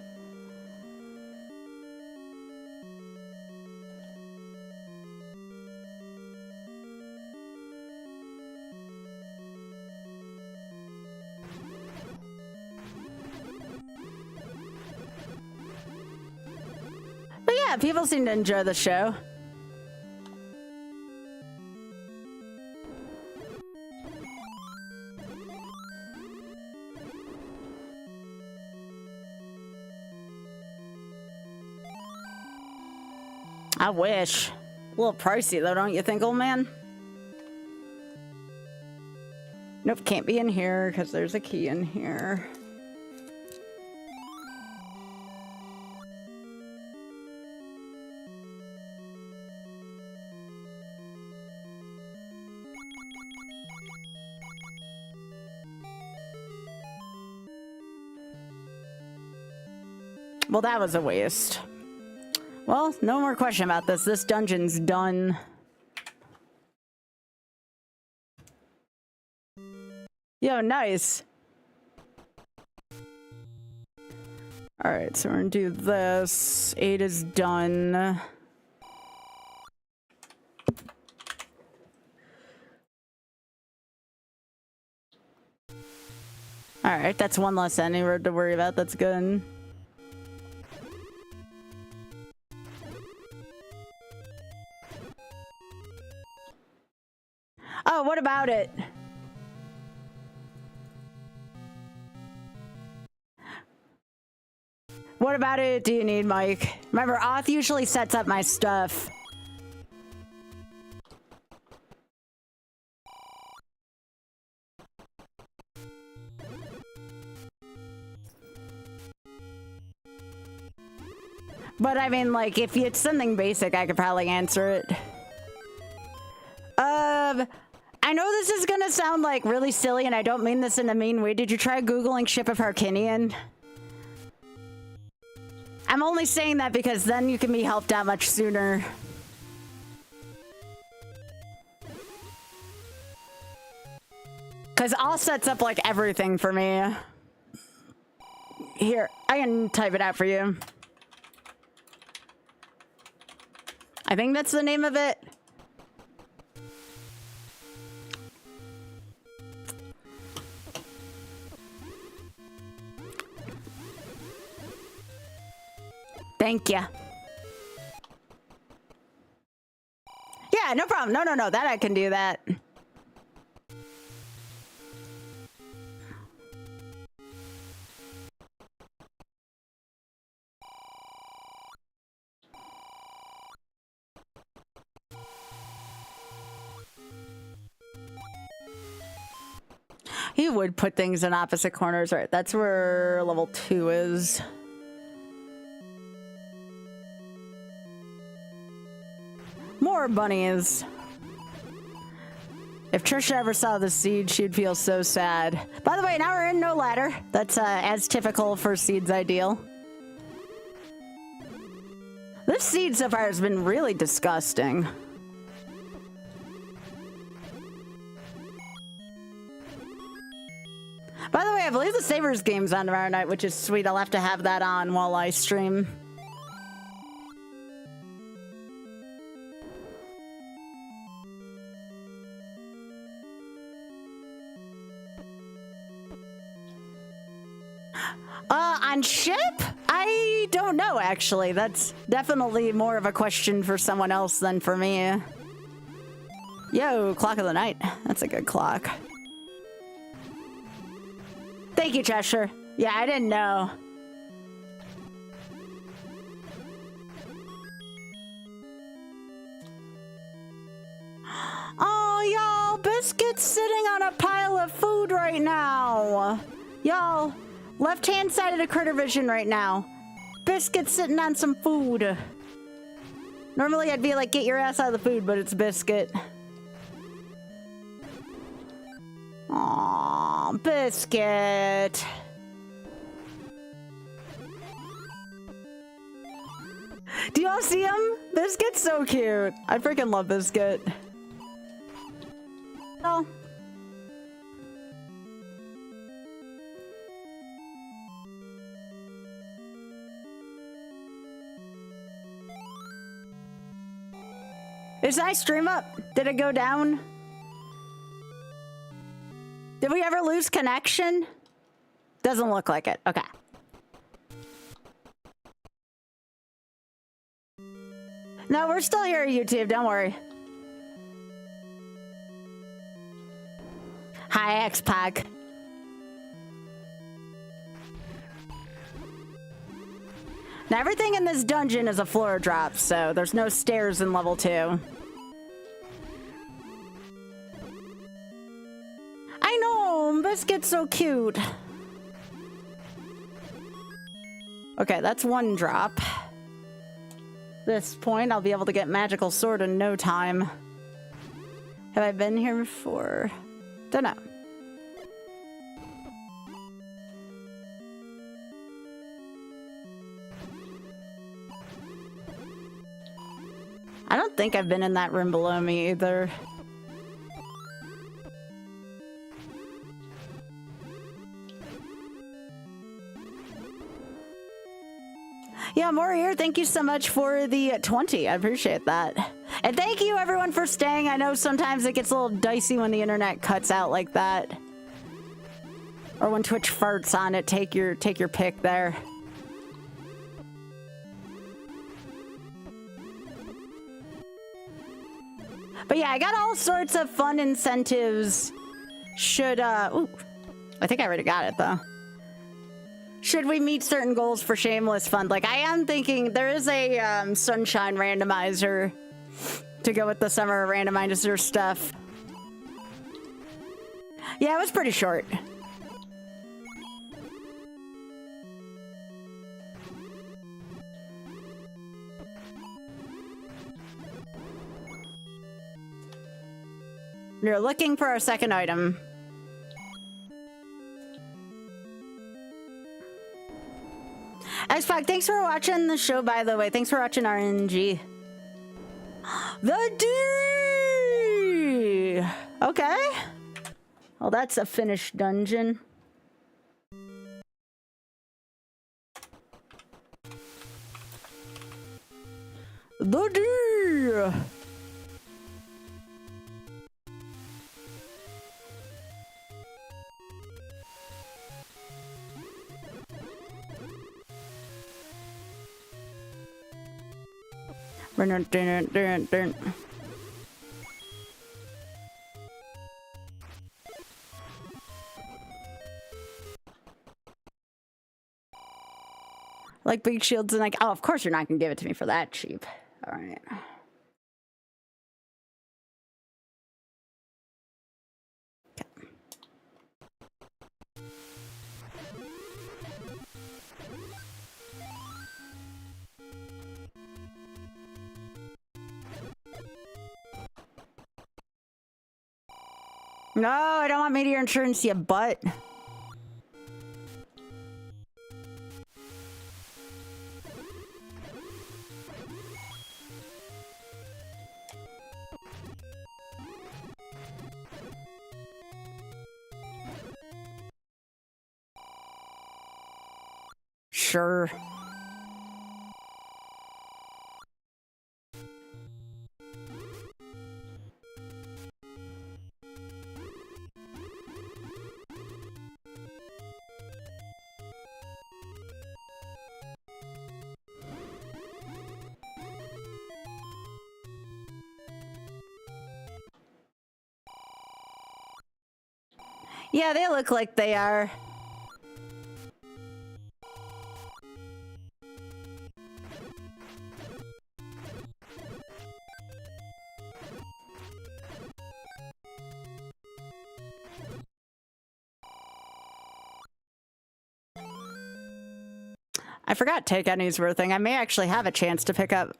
But yeah, people seem to enjoy the show. I wish. A little pricey though, don't you think, old man? Nope, can't be in here because there's a key in here. Well, that was a waste. Well, no more question about this. This dungeon's done. Yo, nice. Alright, so we're gonna do this. 8 is done. Alright, that's one less any road to worry about. That's good. Oh, what about it? What about it do you need, Mike? Remember, Auth usually sets up my stuff. But I mean, like, if it's something basic, I could probably answer it. I know this is gonna sound like really silly, and I don't mean this in a mean way. Did you try Googling Ship of Harkinian? I'm only saying that because then you can be helped out much sooner. Because all sets up like everything for me. Here, I can type it out for you. I think that's the name of it. Thank you. Yeah, no problem. No, that I can do that. He would put things in opposite corners, right? That's where level 2 is. More bunnies. If Trisha ever saw the seed, she'd feel so sad. By the way, now we're in no ladder. That's as typical for Seed's ideal. This seed so far has been really disgusting. By the way, I believe the Savers game's on tomorrow night, which is sweet. I'll have to have that on while I stream. On ship? I don't know, actually. That's definitely more of a question for someone else than for me. Yo, clock of the night. That's a good clock. Thank you, Cheshire. Yeah, I didn't know. Oh, y'all, Biscuit's sitting on a pile of food right now. Y'all, left-hand side of the critter vision right now. Biscuit's sitting on some food. Normally I'd be like, get your ass out of the food, but it's Biscuit. Aw, Biscuit. Do y'all see him? Biscuit's so cute. I freaking love Biscuit. Oh. Is my stream up? Did it go down? Did we ever lose connection? Doesn't look like it. Okay. No, we're still here, YouTube. Don't worry. Hi, X-Pac. Now, everything in this dungeon is a floor drop, so there's no stairs in level 2. I know, Biscuit's so cute. Okay, that's one drop. This point, I'll be able to get magical sword in no time. Have I been here before? Don't know. I don't think I've been in that room below me either. Yeah, more here. Thank you so much for the 20. I appreciate that. And thank you everyone for staying. I know sometimes it gets a little dicey when the internet cuts out like that. Or when Twitch farts on it. Take your pick there. But yeah, I got all sorts of fun incentives. Should, ooh, I think I already got it though. Should we meet certain goals for Shameless Fund? Like, I am thinking there is a Sunshine randomizer to go with the summer randomizer stuff. Yeah, it was pretty short. You're looking for a second item. X-Pac, thanks for watching the show, by the way. Thanks for watching RNG. The D! Okay. Well, that's a finished dungeon. The D! Dun, dun, dun, dun. Like big shields and like, oh, of course you're not gonna give it to me for that cheap. All right. No, I don't want meteor insurance, you butt. Sure. Yeah, they look like they are. I forgot Take Any's worth thing. I may actually have a chance to pick up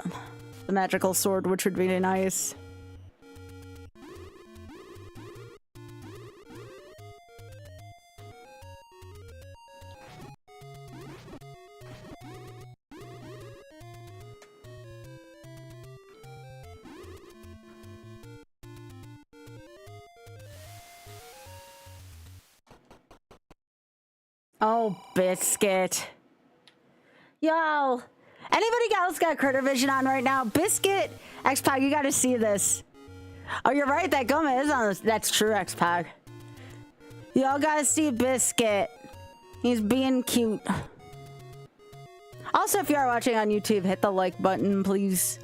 the magical sword, which would be nice. Oh, Biscuit. Yo, anybody else got Critter Vision on right now? Biscuit, X-Pac, you gotta see this. Oh, you're right, that Goma is on this. That's true, X-Pac. Y'all gotta see Biscuit. He's being cute. Also, if you are watching on YouTube, hit the like button, please.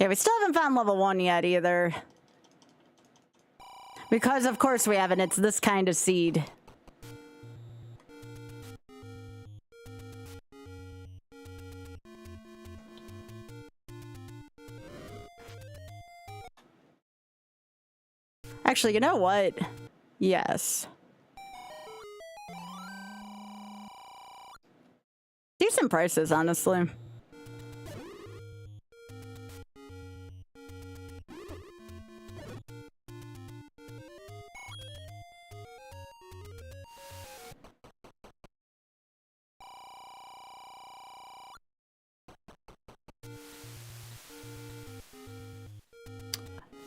Yeah, we still haven't found level 1 yet either. Because of course we haven't, it's this kind of seed. Actually, you know what? Yes. Decent prices, honestly.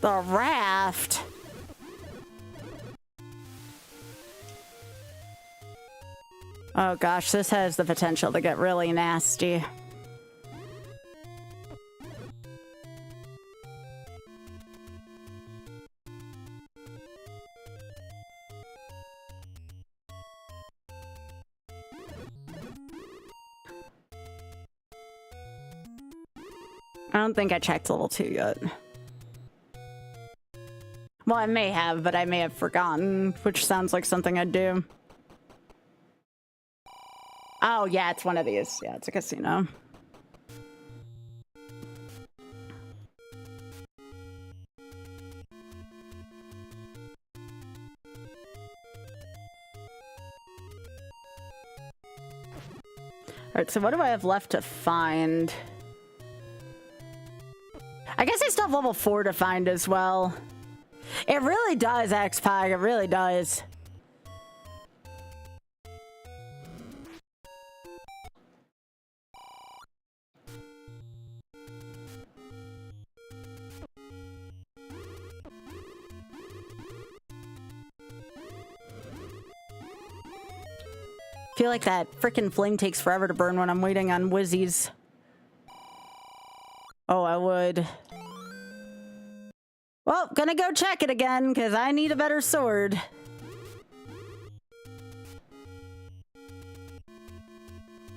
The raft. Oh gosh, this has the potential to get really nasty. I don't think I checked level 2 yet. Well, I may have, but I may have forgotten, which sounds like something I'd do. Oh, yeah, it's one of these. Yeah, it's a casino. Alright, so what do I have left to find? I guess I still have level 4 to find as well. It really does, X-Pac. It really does. I feel like that frickin' flame takes forever to burn when I'm waiting on Wizzies. Oh, I would. Well, gonna go check it again, because I need a better sword.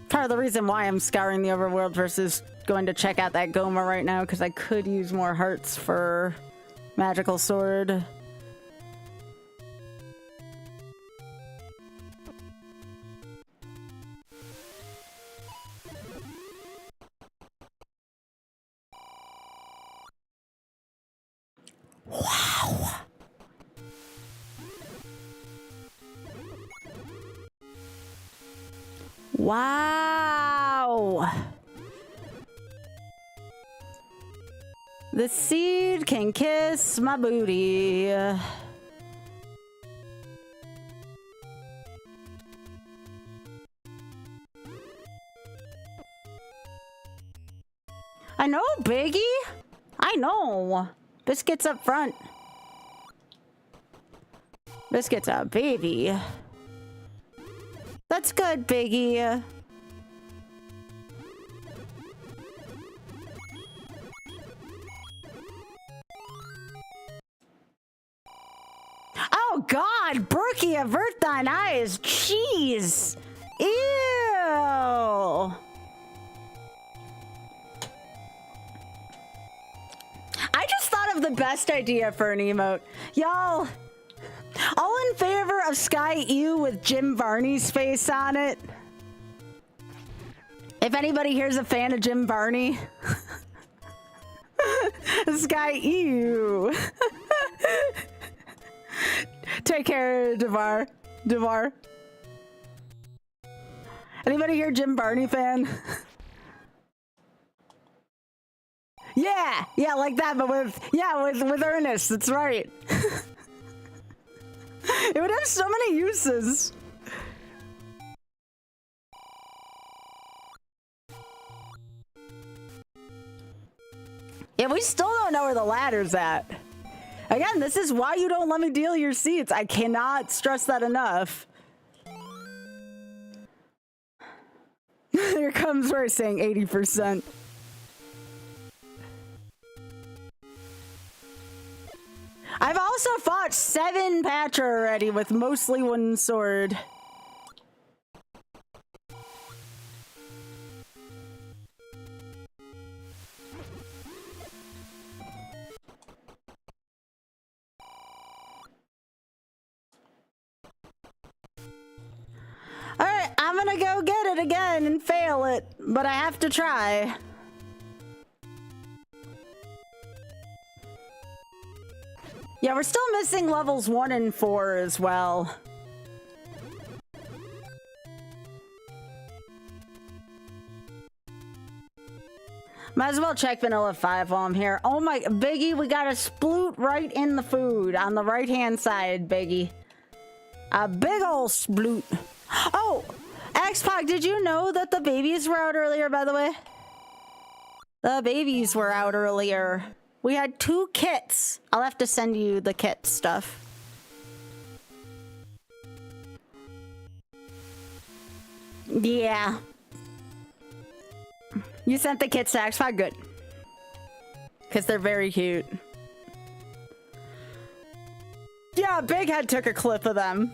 Part of the reason why I'm scouring the overworld versus going to check out that Goma right now, because I could use more hearts for magical sword. Wow. Wow. The seed can kiss my booty. I know, Biggie. I know. Biscuit's up front. Biscuit's a baby. That's good, Biggie. Oh God, Berkey, avert thine eyes. Jeez. Ew. I just thought of the best idea for an emote. Y'all, all in favor of Sky Ew with Jim Varney's face on it? If anybody here's a fan of Jim Varney. Sky Ew. Take care, Devar. Anybody here Jim Varney fan? Yeah, yeah, like that, but with Ernest. That's right. It would have so many uses. Yeah, we still don't know where the ladder's at. Again, this is why you don't let me deal your seats. I cannot stress that enough. Here comes where saying 80%. I've also fought 7 Patcher already with mostly one sword. Alright, I'm gonna go get it again and fail it, but I have to try. Yeah, we're still missing levels 1 and 4 as well. Might as well check Vanilla 5 while I'm here. Oh my, Biggie, we got a sploot right in the food on the right-hand side, Biggie. A big ol' sploot. Oh, X-Pac, did you know that the babies were out earlier, by the way? The babies were out earlier. We had 2 kits. I'll have to send you the kit stuff. Yeah. You sent the kits to X-Pac? Good. Because they're very cute. Yeah, Big Head took a clip of them.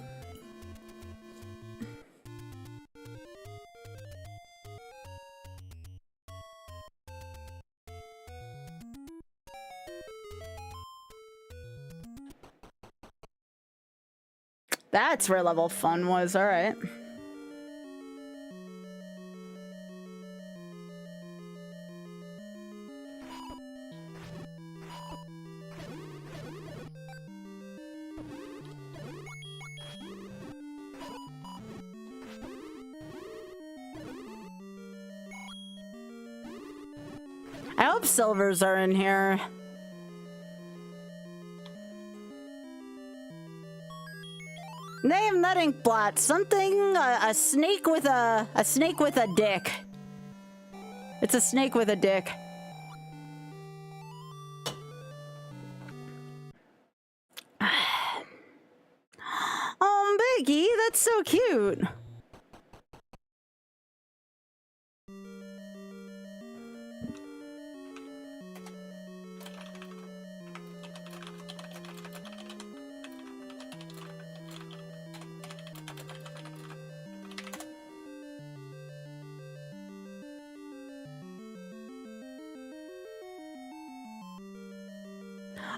That's where level fun was, alright. I hope silvers are in here. Name that ink blot. Something, a snake with a snake with a dick. It's a snake with a dick. Oh, Biggie, that's so cute.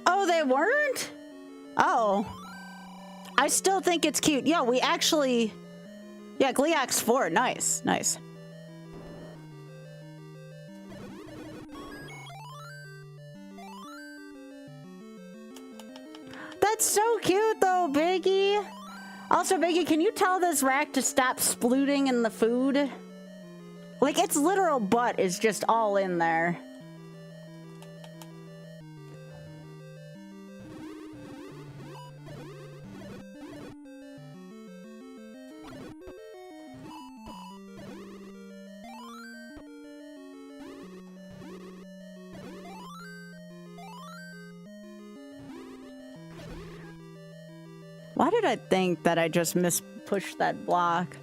Oh, they weren't? Oh. I still think it's cute. Yeah, we actually... Yeah, Gleax 4. Nice, nice. That's so cute, though, Biggie. Also, Biggie, can you tell this rack to stop splooting in the food? Like, its literal butt is just all in there. Why did I think that I just mispushed that block?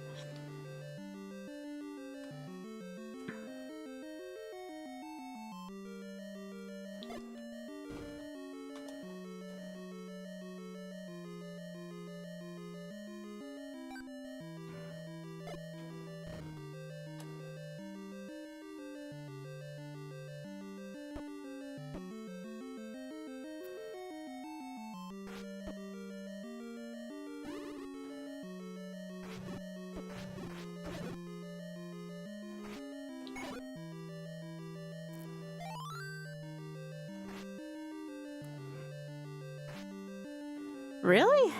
Really?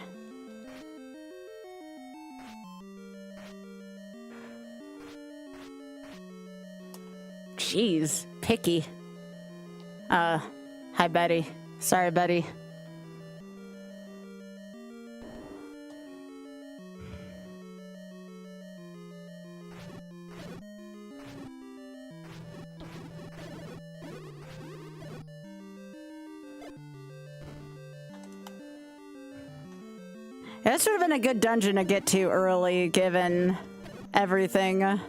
Jeez, picky. Hi, Betty. Sorry, Betty. This would have been a good dungeon to get to early, given everything.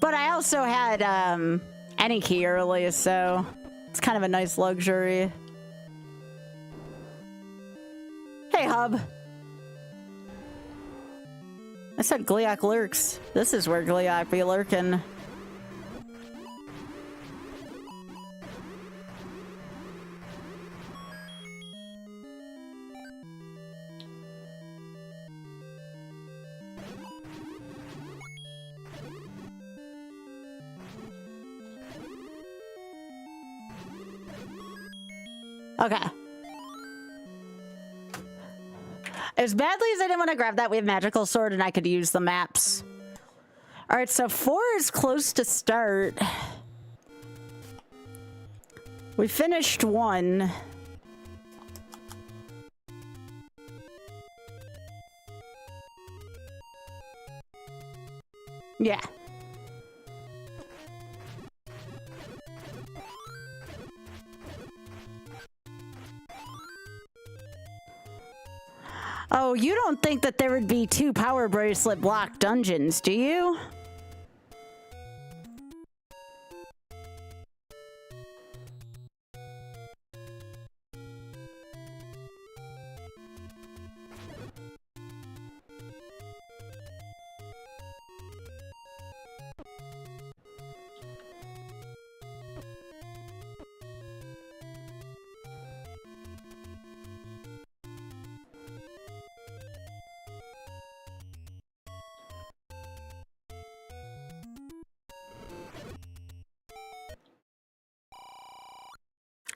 But I also had, any key early, so it's kind of a nice luxury. Hey, Hub. I said Gleeok lurks. This is where Gleeok be lurking. Okay. As badly as I didn't want to grab that, we have magical sword and I could use the maps. All right, so 4 is close to start. We finished 1. Yeah. Oh, you don't think that there would be 2 power bracelet block dungeons, do you?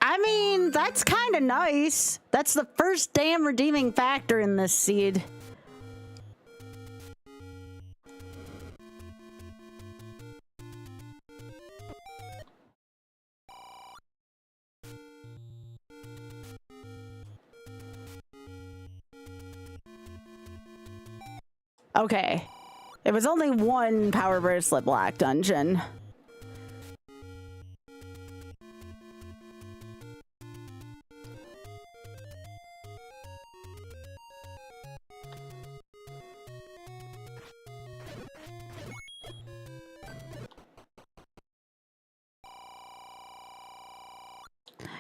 I mean, that's kind of nice. That's the first damn redeeming factor in this seed. Okay. It was only 1 power bracelet block dungeon.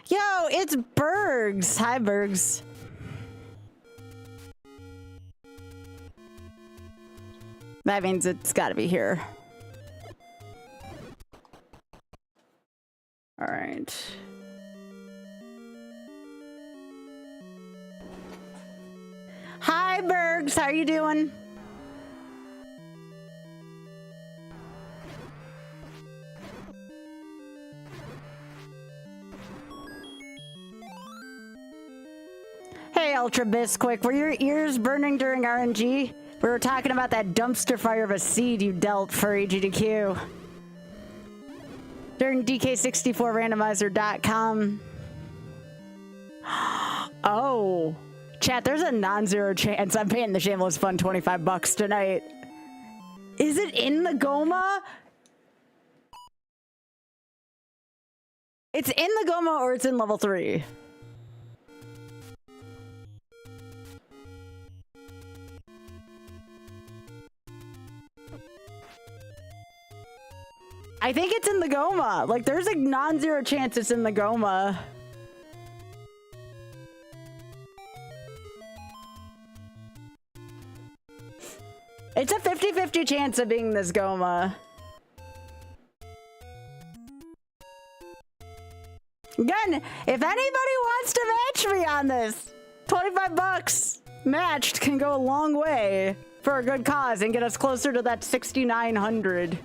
Yo, it's Bergs. Hi, Bergs. That means it's got to be here. All right. Hi, Bergs. How are you doing? Hey, Ultra Bisquick, were your ears burning during RNG? We were talking about that dumpster fire of a seed you dealt for AGDQ. During DK64randomizer.com. Oh. Chat, there's a non-zero chance I'm paying the Shameless Fun $25 tonight. Is it in the Goma? It's in the Goma or it's in level 3? I think it's in the Goma. Like, there's a non-zero chance it's in the Goma. It's a 50-50 chance of being this Goma. Again, if anybody wants to match me on this, $25 matched can go a long way for a good cause and get us closer to that 6,900.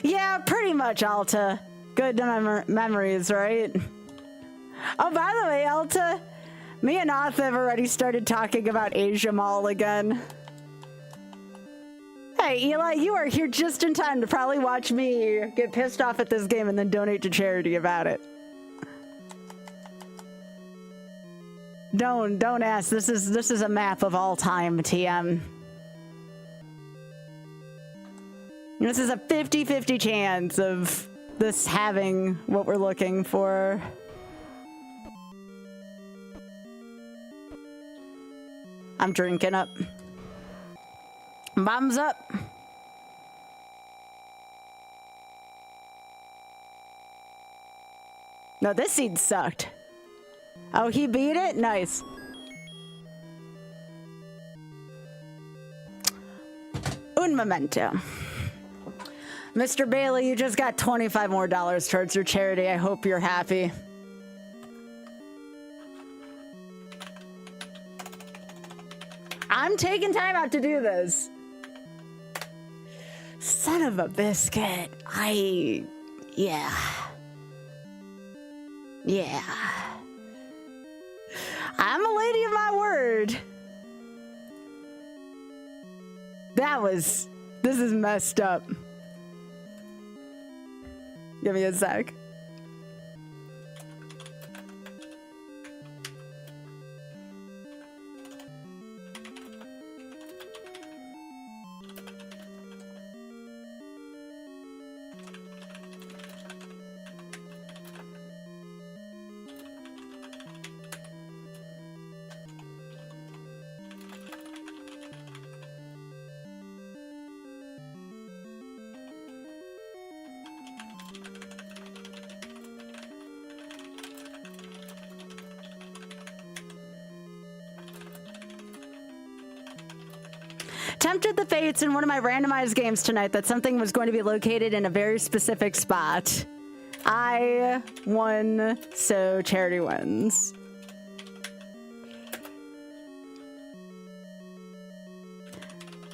Yeah, pretty much, Alta. Good memories, right? Oh, by the way, Alta, me and Oth have already started talking about Asia Mall again. Hey, Eli, you are here just in time to probably watch me get pissed off at this game and then donate to charity about it. Don't ask. This is a map of all time, TM. This is a 50-50 chance of this having what we're looking for. I'm drinking up. Bombs up. No, this seed sucked. Oh, he beat it? Nice. Un momento. Mr. Bailey, you just got $25 more towards your charity. I hope you're happy. I'm taking time out to do this. Son of a biscuit. Yeah. I'm a lady of my word. This is messed up. Give me a sec. Tempted the fates in one of my randomized games tonight that something was going to be located in a very specific spot. I won, so charity wins.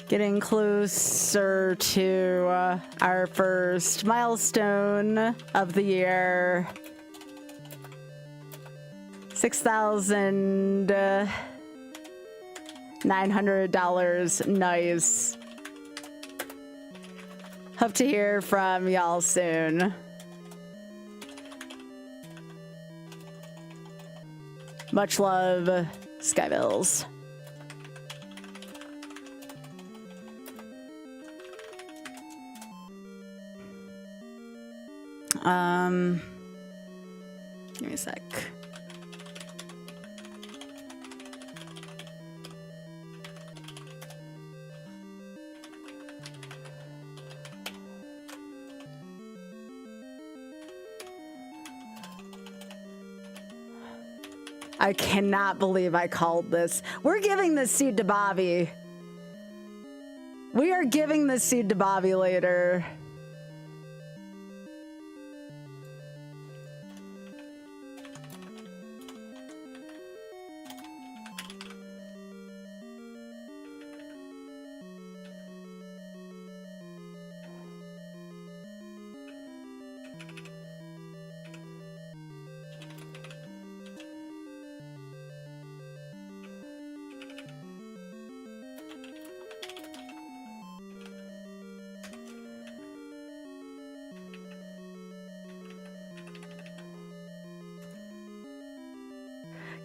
Getting closer to our first milestone of the year. $6,900. Nice. Hope to hear from y'all soon. Much love, Skybilz. Give me a sec. I cannot believe I called this. We're giving this seed to Bobby. We are giving this seed to Bobby later.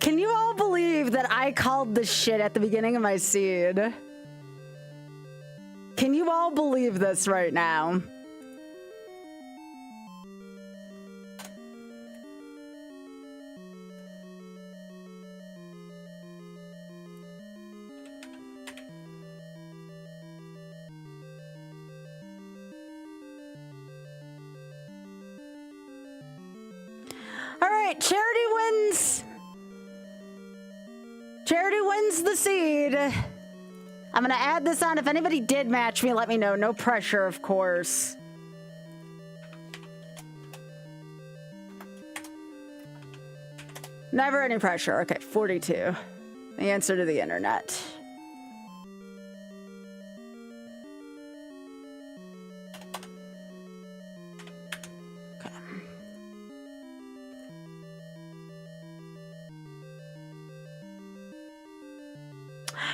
Can you all believe that I called this shit at the beginning of my seed? Can you all believe this right now? All right, charity wins. Charity wins the seed. I'm gonna add this on. If anybody did match me, let me know. No pressure, of course. Never any pressure. Okay, 42. The answer to the internet.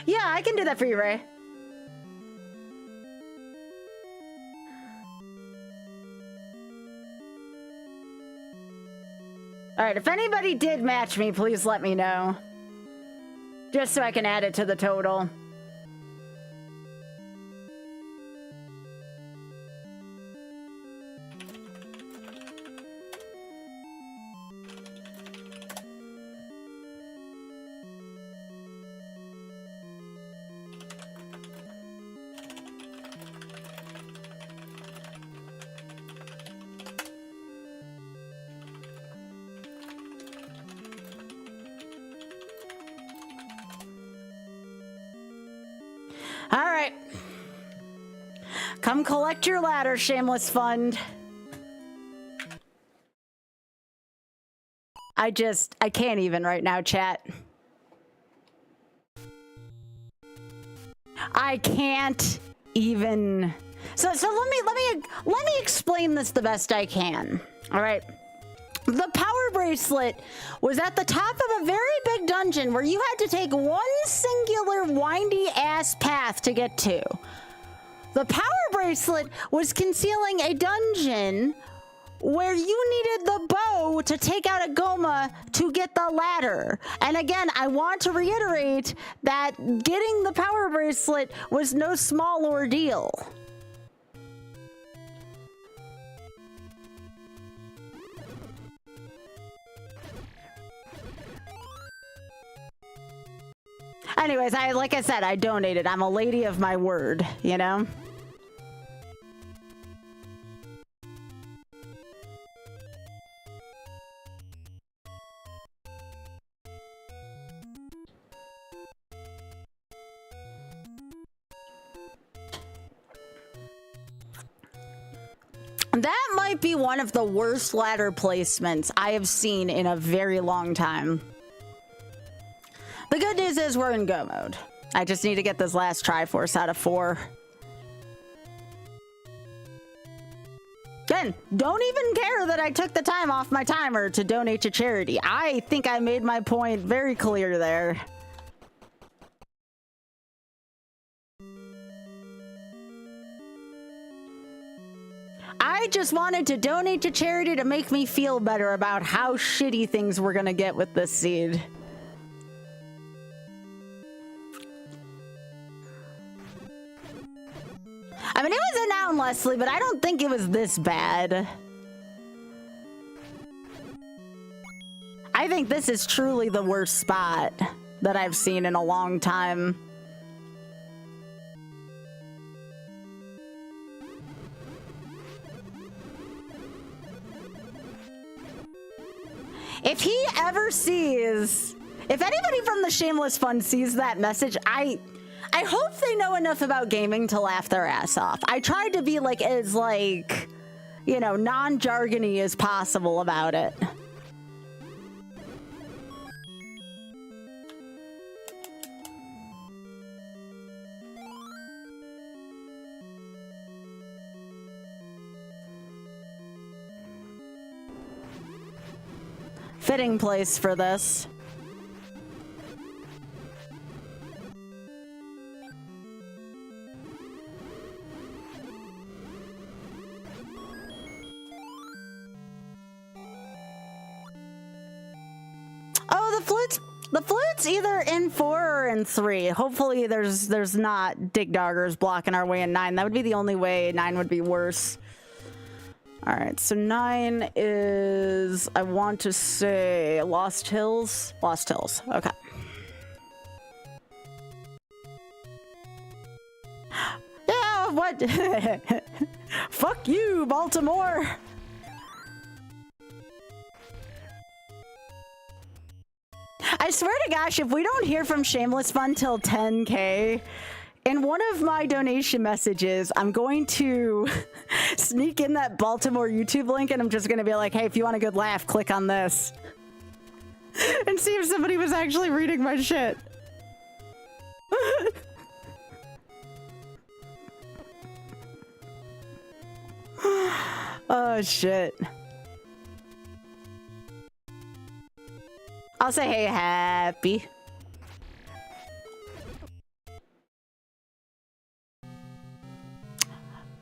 Yeah, I can do that for you, Ray. All right, if anybody did match me, please let me know. Just so I can add it to the total. All right. Come collect your ladder, shameless fund. I can't even right now, chat. I can't even. So let me explain this the best I can. All right. The power bracelet was at the top of a very big dungeon where you had to take one singular windy ass path to get to. The power bracelet was concealing a dungeon where you needed the bow to take out a Goma to get the ladder. And again, I want to reiterate that getting the power bracelet was no small ordeal. Anyways, like I said, I donated. I'm a lady of my word, you know? That might be one of the worst ladder placements I have seen in a very long time. The good news is we're in go mode. I just need to get this last Triforce out of 4. Again, don't even care that I took the time off my timer to donate to charity. I think I made my point very clear there. I just wanted to donate to charity to make me feel better about how shitty things we're gonna get with this seed. I mean, it was a noun, Leslie, but I don't think it was this bad. I think this is truly the worst spot that I've seen in a long time. If he ever sees, if anybody from the Shameless Fund sees that message, I hope they know enough about gaming to laugh their ass off. I tried to be like as you know, non-jargony as possible about it. Fitting place for this. Oh, the flute's either in 4 or in 3. Hopefully there's not dig doggers blocking our way in 9. That would be the only way. 9 would be worse. All right, so 9 is, I want to say Lost Hills. Lost Hills, okay. Yeah, what? Fuck you, Baltimore. I swear to gosh, if we don't hear from Shameless Fun till 10K, in one of my donation messages, I'm going to sneak in that Baltimore YouTube link and I'm just going to be like, hey, if you want a good laugh, click on this. And see if somebody was actually reading my shit. Oh, shit. I'll say, hey, happy.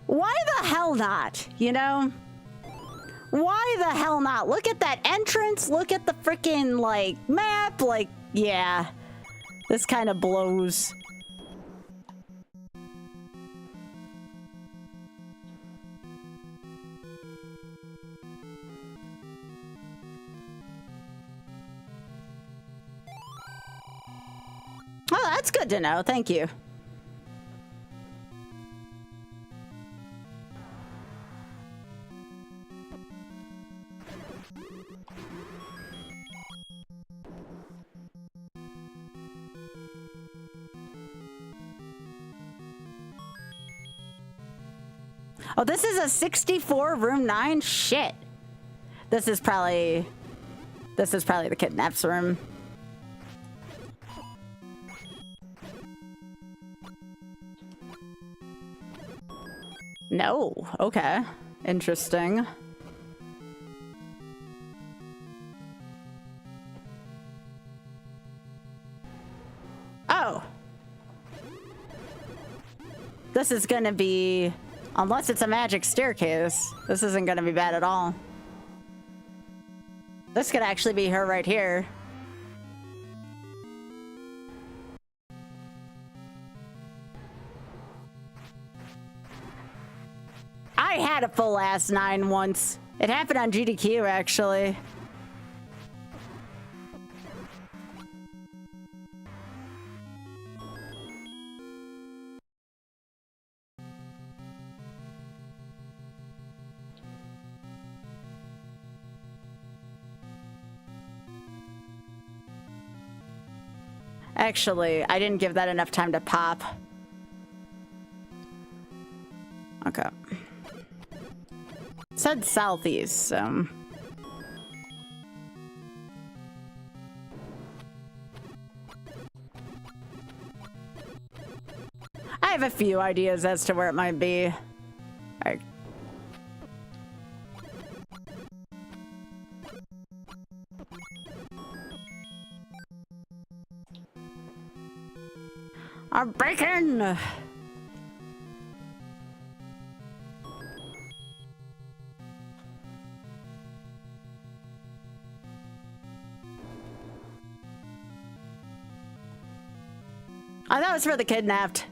Why the hell not? You know? Why the hell not? Look at that entrance. Look at the freaking, like, map. Like, yeah. This kind of blows. Oh, that's good to know. Thank you. Oh, this is a 64 room 9? Shit. This is probably the kidnaps room. No. Okay. Interesting. Oh. This is gonna be... Unless it's a magic staircase, this isn't gonna be bad at all. This could actually be her right here. I had a full ass 9 once. It happened on GDQ, actually. Actually, I didn't give that enough time to pop. Okay. It said southeast, so... I have a few ideas as to where it might be. Alright. I'm breaking! Oh, that was for the kidnapped.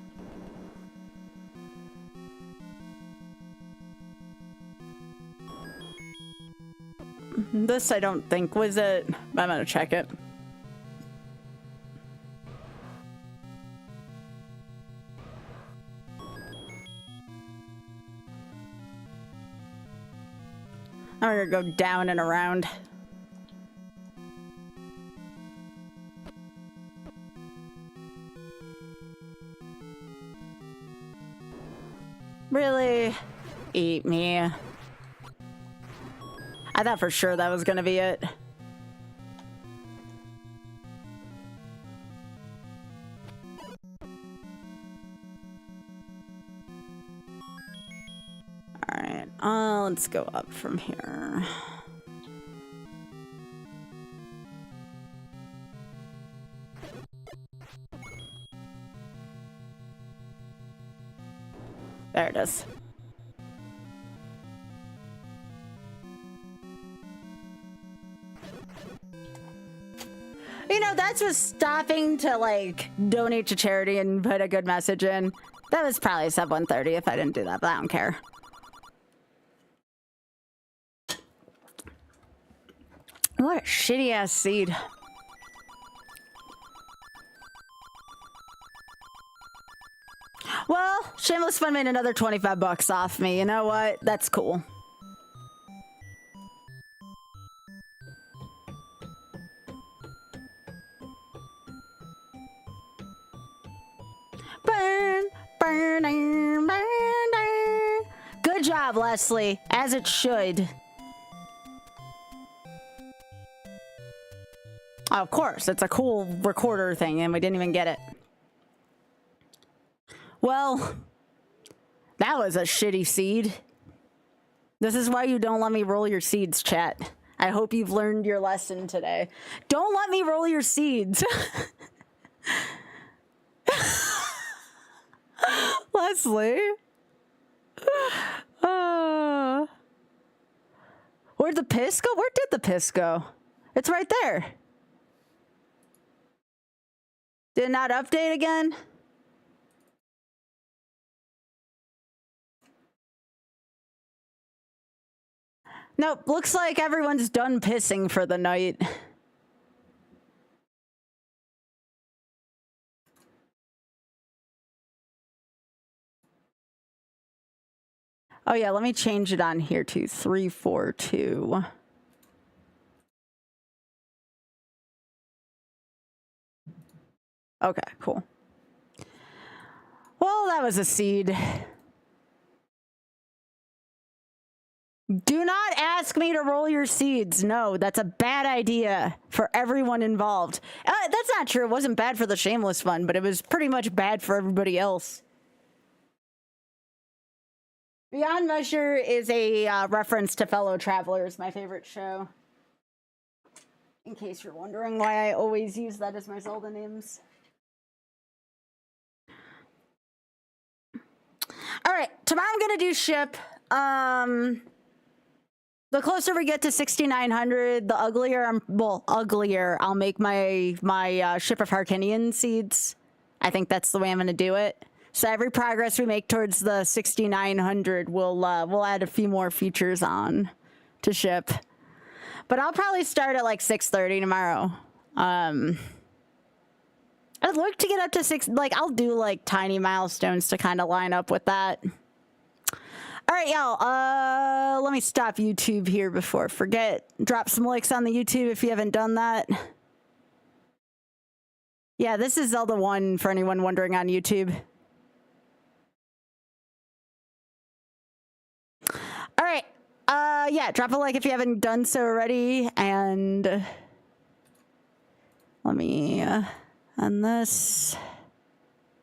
This I don't think was it. I'm gonna check it. I'm gonna go down and around. Really? Eat me. I thought for sure that was gonna be it. Alright, let's go up from here. There it is. You know, that's what's stopping to, like, donate to charity and put a good message in. That was probably sub 130 if I didn't do that, but I don't care. What a shitty-ass seed. Well, Shameless Fun made another 25 bucks off me. You know what? That's cool. Burn, burn, burn, burn. Good job, Leslie. As it should. Oh, of course, it's a cool recorder thing, and we didn't even get it. Well, that was a shitty seed. This is why you don't let me roll your seeds, chat. I hope you've learned your lesson today. Don't let me roll your seeds. Leslie. Where'd the piss go? Where did the piss go? It's right there. Did it not update again? Nope, looks like everyone's done pissing for the night. Oh yeah, let me change it on here to 342. Okay, cool. Well, that was a seed. Do not ask me to roll your seeds. No, that's a bad idea for everyone involved. That's not true. It wasn't bad for the Shameless one, but it was pretty much bad for everybody else. Beyond Measure is a reference to Fellow Travelers, my favorite show. In case you're wondering why I always use that as my Zelda names. All right, tomorrow I'm gonna do ship. The closer we get to 6,900, the uglier I'll make my Ship of Harkinian seeds. I think that's the way I'm gonna do it. So every progress we make towards the 6,900, we'll add a few more features on to ship. But I'll probably start at like 6:30 tomorrow. I'd like to get up to 6. Like I'll do like tiny milestones to kind of line up with that. All right, y'all. Let me stop YouTube here before I forget. Drop some likes on the YouTube if you haven't done that. Yeah, this is Zelda 1 for anyone wondering on YouTube. All right. Yeah, drop a like if you haven't done so already. And let me end this.